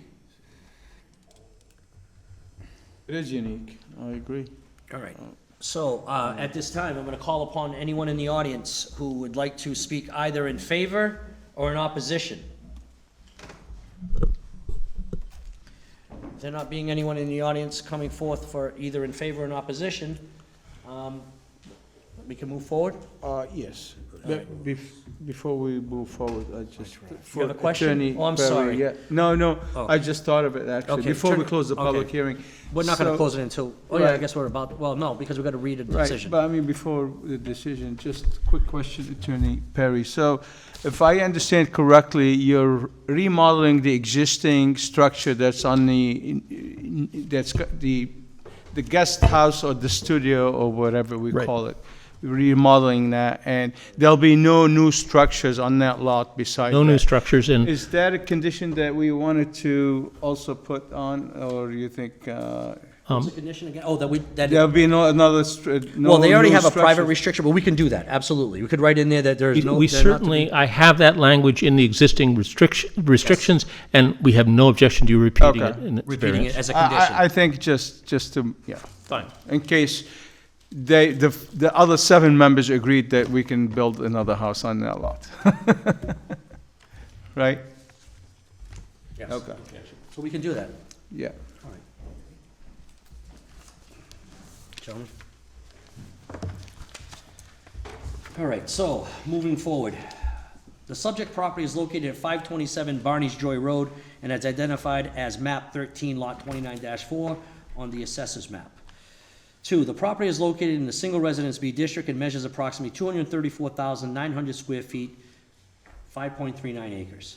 It is unique, I agree. All right. So, at this time, I'm gonna call upon anyone in the audience who would like to speak either in favor or in opposition. There not being anyone in the audience coming forth for either in favor or in opposition, we can move forward? Yes. Before we move forward, I just. You have a question? Attorney Oh, I'm Perry, sorry. yeah. No, Oh. I just thought of it, actually, Okay, before we Attorney- close the public okay. hearing. We're not gonna So- close it until, oh yeah, I Right. guess we're about, well, no, because we gotta read a Right, decision. but I mean, before the decision, just a quick question, Attorney Perry. So if I understand correctly, you're remodeling the existing structure that's on that's got the guest house or the studio or whatever we Right. call it. Remodeling that, and there'll be no new structures on that lot besides No new that. structures in, Is that a condition that we wanted to also put on, or you think, What's the condition again? Oh, that, there'll be another, no well, they already new have a private structures? restriction, but we can do that, absolutely. We could write in there that there is no. we they're not to be- certainly, I have that language in the existing restrictions, and we have no objection to you repeating Okay. it in its Repeating it variance. as a condition. I think just to, yeah, Fine. in case the other 7 members agreed that we can build another house on that lot. Right? Yes. Okay. So we can do that. Yeah. All right. Gentlemen? All right, so, moving forward. The subject property is located at 527 Barney's Joy Road, and it's identified as map 13, lot 29-4 on the assessor's map. 2, the property is located in the single residence B district and measures approximately 234,900 square feet, 5.39 acres.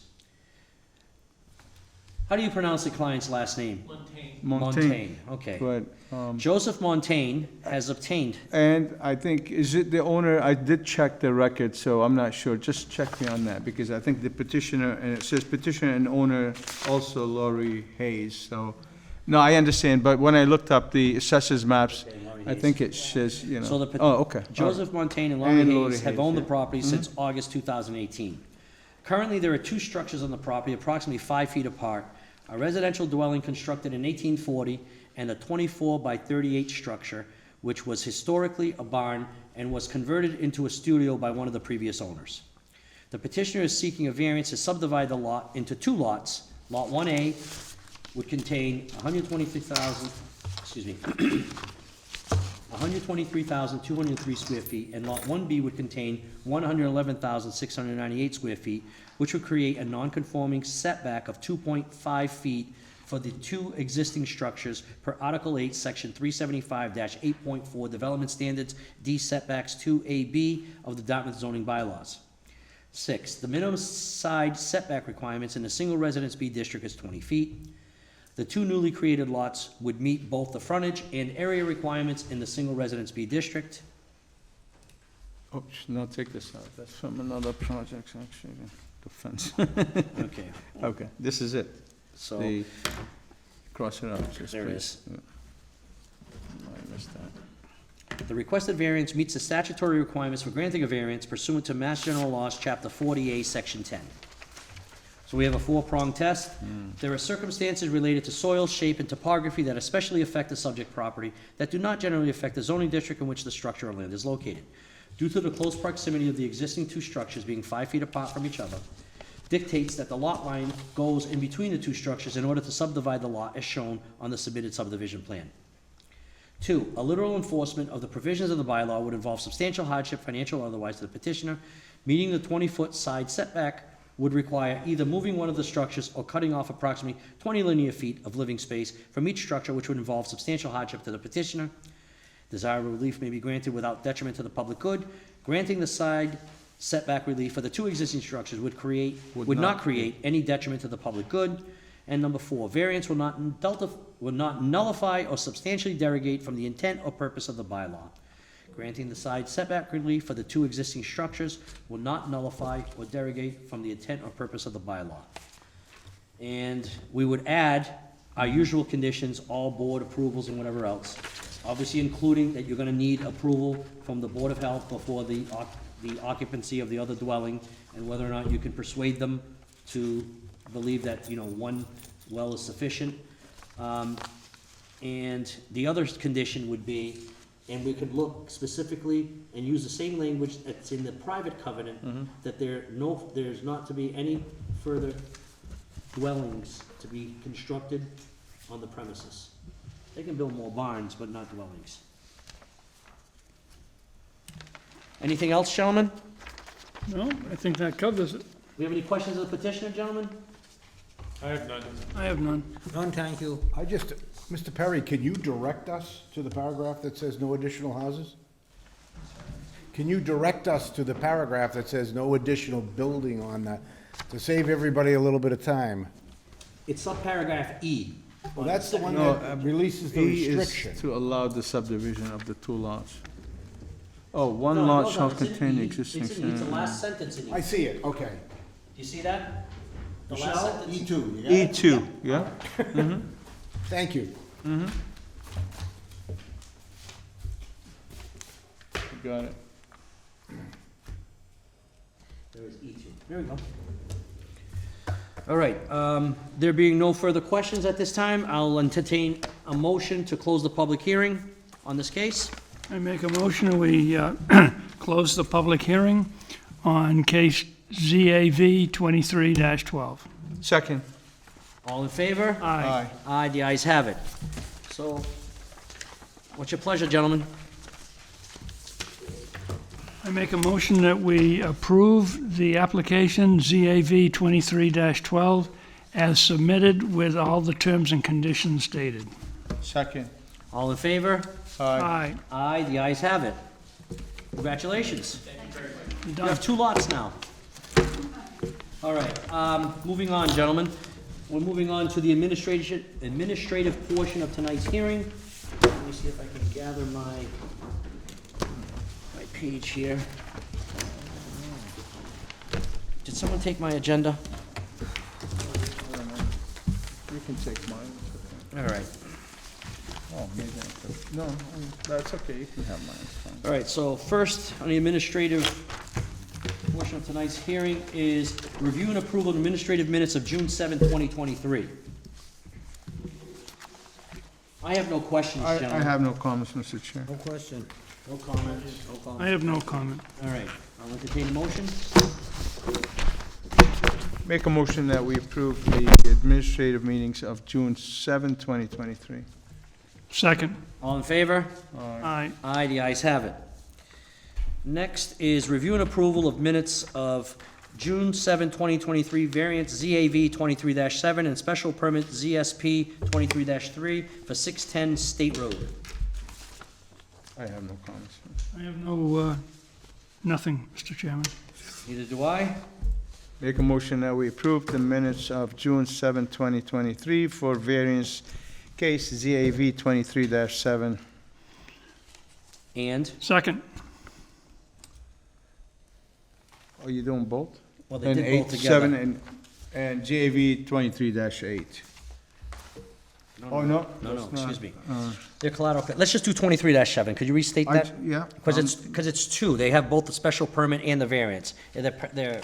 How do you pronounce the client's last name? Montaigne, okay. But, Joseph Montaigne has obtained, and I think, is it the owner, I did check the record, so I'm not sure, just check me on that, because I think the petitioner, and it says petitioner and owner also Laurie Hayes, so, no, I understand, but when I looked up the assessors maps, Laurie I Hayes. think it says, you know. So the Oh, okay. Joseph Montaigne and And Laurie Laurie Hayes have Hayes, owned the yeah. property since August 2018. Currently, there are 2 structures on the property approximately 5 feet apart, a residential dwelling constructed in 1840 and a 24 by 38 structure, which was historically a barn and was converted into a studio by one of the previous owners. The petitioner is seeking a variance to subdivide the lot into 2 lots. Lot 1A would contain 123,203 square feet, and Lot 1B would contain 111,698 square feet, which would create a non-conforming setback of 2.5 feet for the 2 existing structures per Article 8, Section 375-8.4 Development Standards, D setbacks 2AB of the Dartmouth zoning bylaws. 6, the minimum side setback requirements in the single residence B district is 20 feet. The 2 newly created lots would meet both the frontage and area requirements in the single residence B district. Oops, no, take this out, that's from another project, actually, the fence. Okay, Okay, this is it, so, the, cross it out, just there it please. is. I missed that. The requested variance meets the statutory requirements for granting a variance pursuant to Mass General Laws, Chapter 40A, Section 10. So we have a 4-pronged test. There are circumstances related to soil, shape, and topography that especially affect the subject property that do not generally affect the zoning district in which the structure or land is located. Due to the close proximity of the existing 2 structures being 5 feet apart from each other, dictates that the lot line goes in between the 2 structures in order to subdivide the lot as shown on the submitted subdivision plan. 2, a literal enforcement of the provisions of the bylaw would involve substantial hardship, financial or otherwise, to the petitioner. Meeting the 20-foot side setback would require either moving one of the structures or cutting off approximately 20 linear feet of living space from each structure, which would involve substantial hardship to the petitioner. Desirable relief may be granted without detriment to the public good. Granting the side setback relief for the 2 existing structures would not create any detriment to the public good. And number 4, variance will not nullify or substantially derogate from the intent or purpose of the bylaw. Granting the side setback relief for the 2 existing structures will not nullify or derogate from the intent or purpose of the bylaw. And we would add our usual conditions, all board approvals and whatever else. obviously including that you're gonna need approval from the Board of Health before the occupancy of the other dwelling, and whether or not you can persuade them to believe that, you know, one well is sufficient. And the other condition would be, and we could look specifically and use the same language that's in the private covenant, that there's not to be any further dwellings to be constructed on the premises. They can build more barns, but not dwellings. Anything else, gentlemen? No, I think that covers it. We have any questions of the petitioner, gentlemen? I have none. I have none. None, thank you. Mr. Perry, can you direct us to the paragraph that says no additional houses? Can you direct us to the paragraph that says no additional building on that, to save everybody a little bit of time? It's subparagraph E. Well, that's the one No, that releases the E is restriction. to allow the subdivision of the two lots. Oh, one No, lot no, shall it's in contain E. existing. It's the last sentence in E. I see it, okay. Do you see that? The last Michelle, sentence? E2, you got it? E2, yeah? Thank you. You got it. There is E2. There we go. All right, there being no further questions at this time, I'll entertain a motion to close the public hearing on this case. I make a motion that we close the public hearing on case ZAV 23-12. Second. All in favor? Aye. Aye, the ayes have it. So, what's your pleasure, gentlemen? I make a motion that we approve the application ZAV 23-12 as submitted with all the terms and conditions stated. Second. All in favor? Aye. Aye, the ayes have it. Congratulations. You're You done. have 2 lots now. All right, moving on, gentlemen. We're moving on to the administrative portion of tonight's hearing. Let me see if I can gather my page here. Did someone take my agenda? You can take mine. All right. Oh, maybe I could. No, that's okay, you can have mine, it's fine. All right, so first, on the administrative portion of tonight's hearing is review and approval of administrative minutes of June 7, 2023. I have no questions, I gentlemen. have no comments, Mr. Chair. No question. No comments, no I comments. have no comment. All right, I'll entertain a motion. Make a motion that we approve the administrative meetings of June 7, 2023. Second. All in favor? Aye. Aye, the ayes have it. Next is review and approval of minutes of June 7, 2023, variance ZAV 23-7 and special permit ZSP 23-3 for 610 State Road. I have no comments. I have no, nothing, Mr. Chairman. Neither do I. Make a motion that we approve the minutes of June 7, 2023 for variance case ZAV 23-7. And, Second. Are you doing both? well, they And did both 8, together. 7, and JAV 23-8. Oh, no? No, that's excuse not. me. They're collateral, let's just do 23-7. Could you restate that? Yeah. Because it's 2. They have both the special permit and the variance. And they're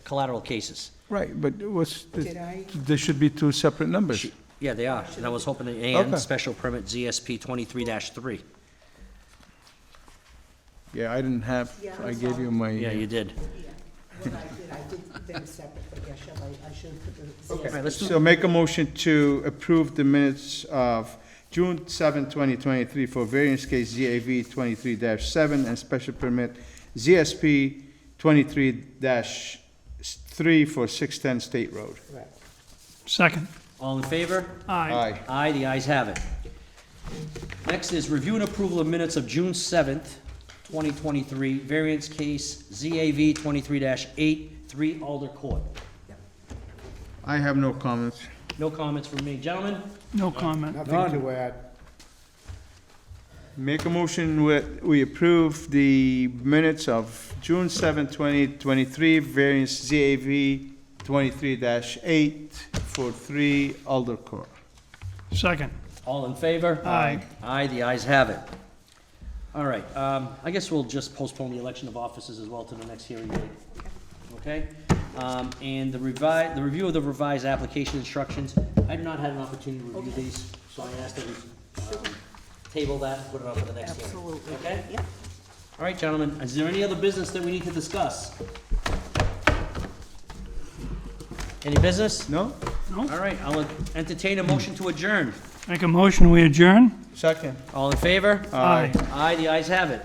collateral cases. Right, but what's, Did I? there should be two separate numbers. Yeah, they are. And I was hoping, and Okay. special permit ZSP 23-3. Yeah, I didn't have, Yeah, I I'm gave sorry. you my. Yeah, you did. What I did them separate, but yeah, I should have put the. All right, let's do, So make a motion to approve the minutes of June 7, 2023 for variance case ZAV 23-7 and special permit ZSP 23-3 for 610 State Road. Second. all in favor? Aye. Aye. Aye, the ayes have it. Next is review and approval of minutes of June 7th, 2023, variance case ZAV 23-8, 3 Alder Court. I have no comments. No comments from me. Gentlemen, No comment. Nothing to add. Make a motion we approve the minutes of June 7, 2023, variance ZAV 23-8 for 3 Alder Court. Second. All in favor? Aye. Aye, the ayes have it. All right, I guess we'll just postpone the election of officers as well to the next hearing date. Okay? And the review of the revised application instructions, I have not had an opportunity to review these, so I asked that we table that and put it on for the next hearing. Absolutely. Okay? Yep. All right, gentlemen, is there any other business that we need to discuss? Any business? No? All right, I'll entertain a motion to adjourn. Make a motion, we adjourn? Second. All in favor? Aye. Aye, the ayes have it.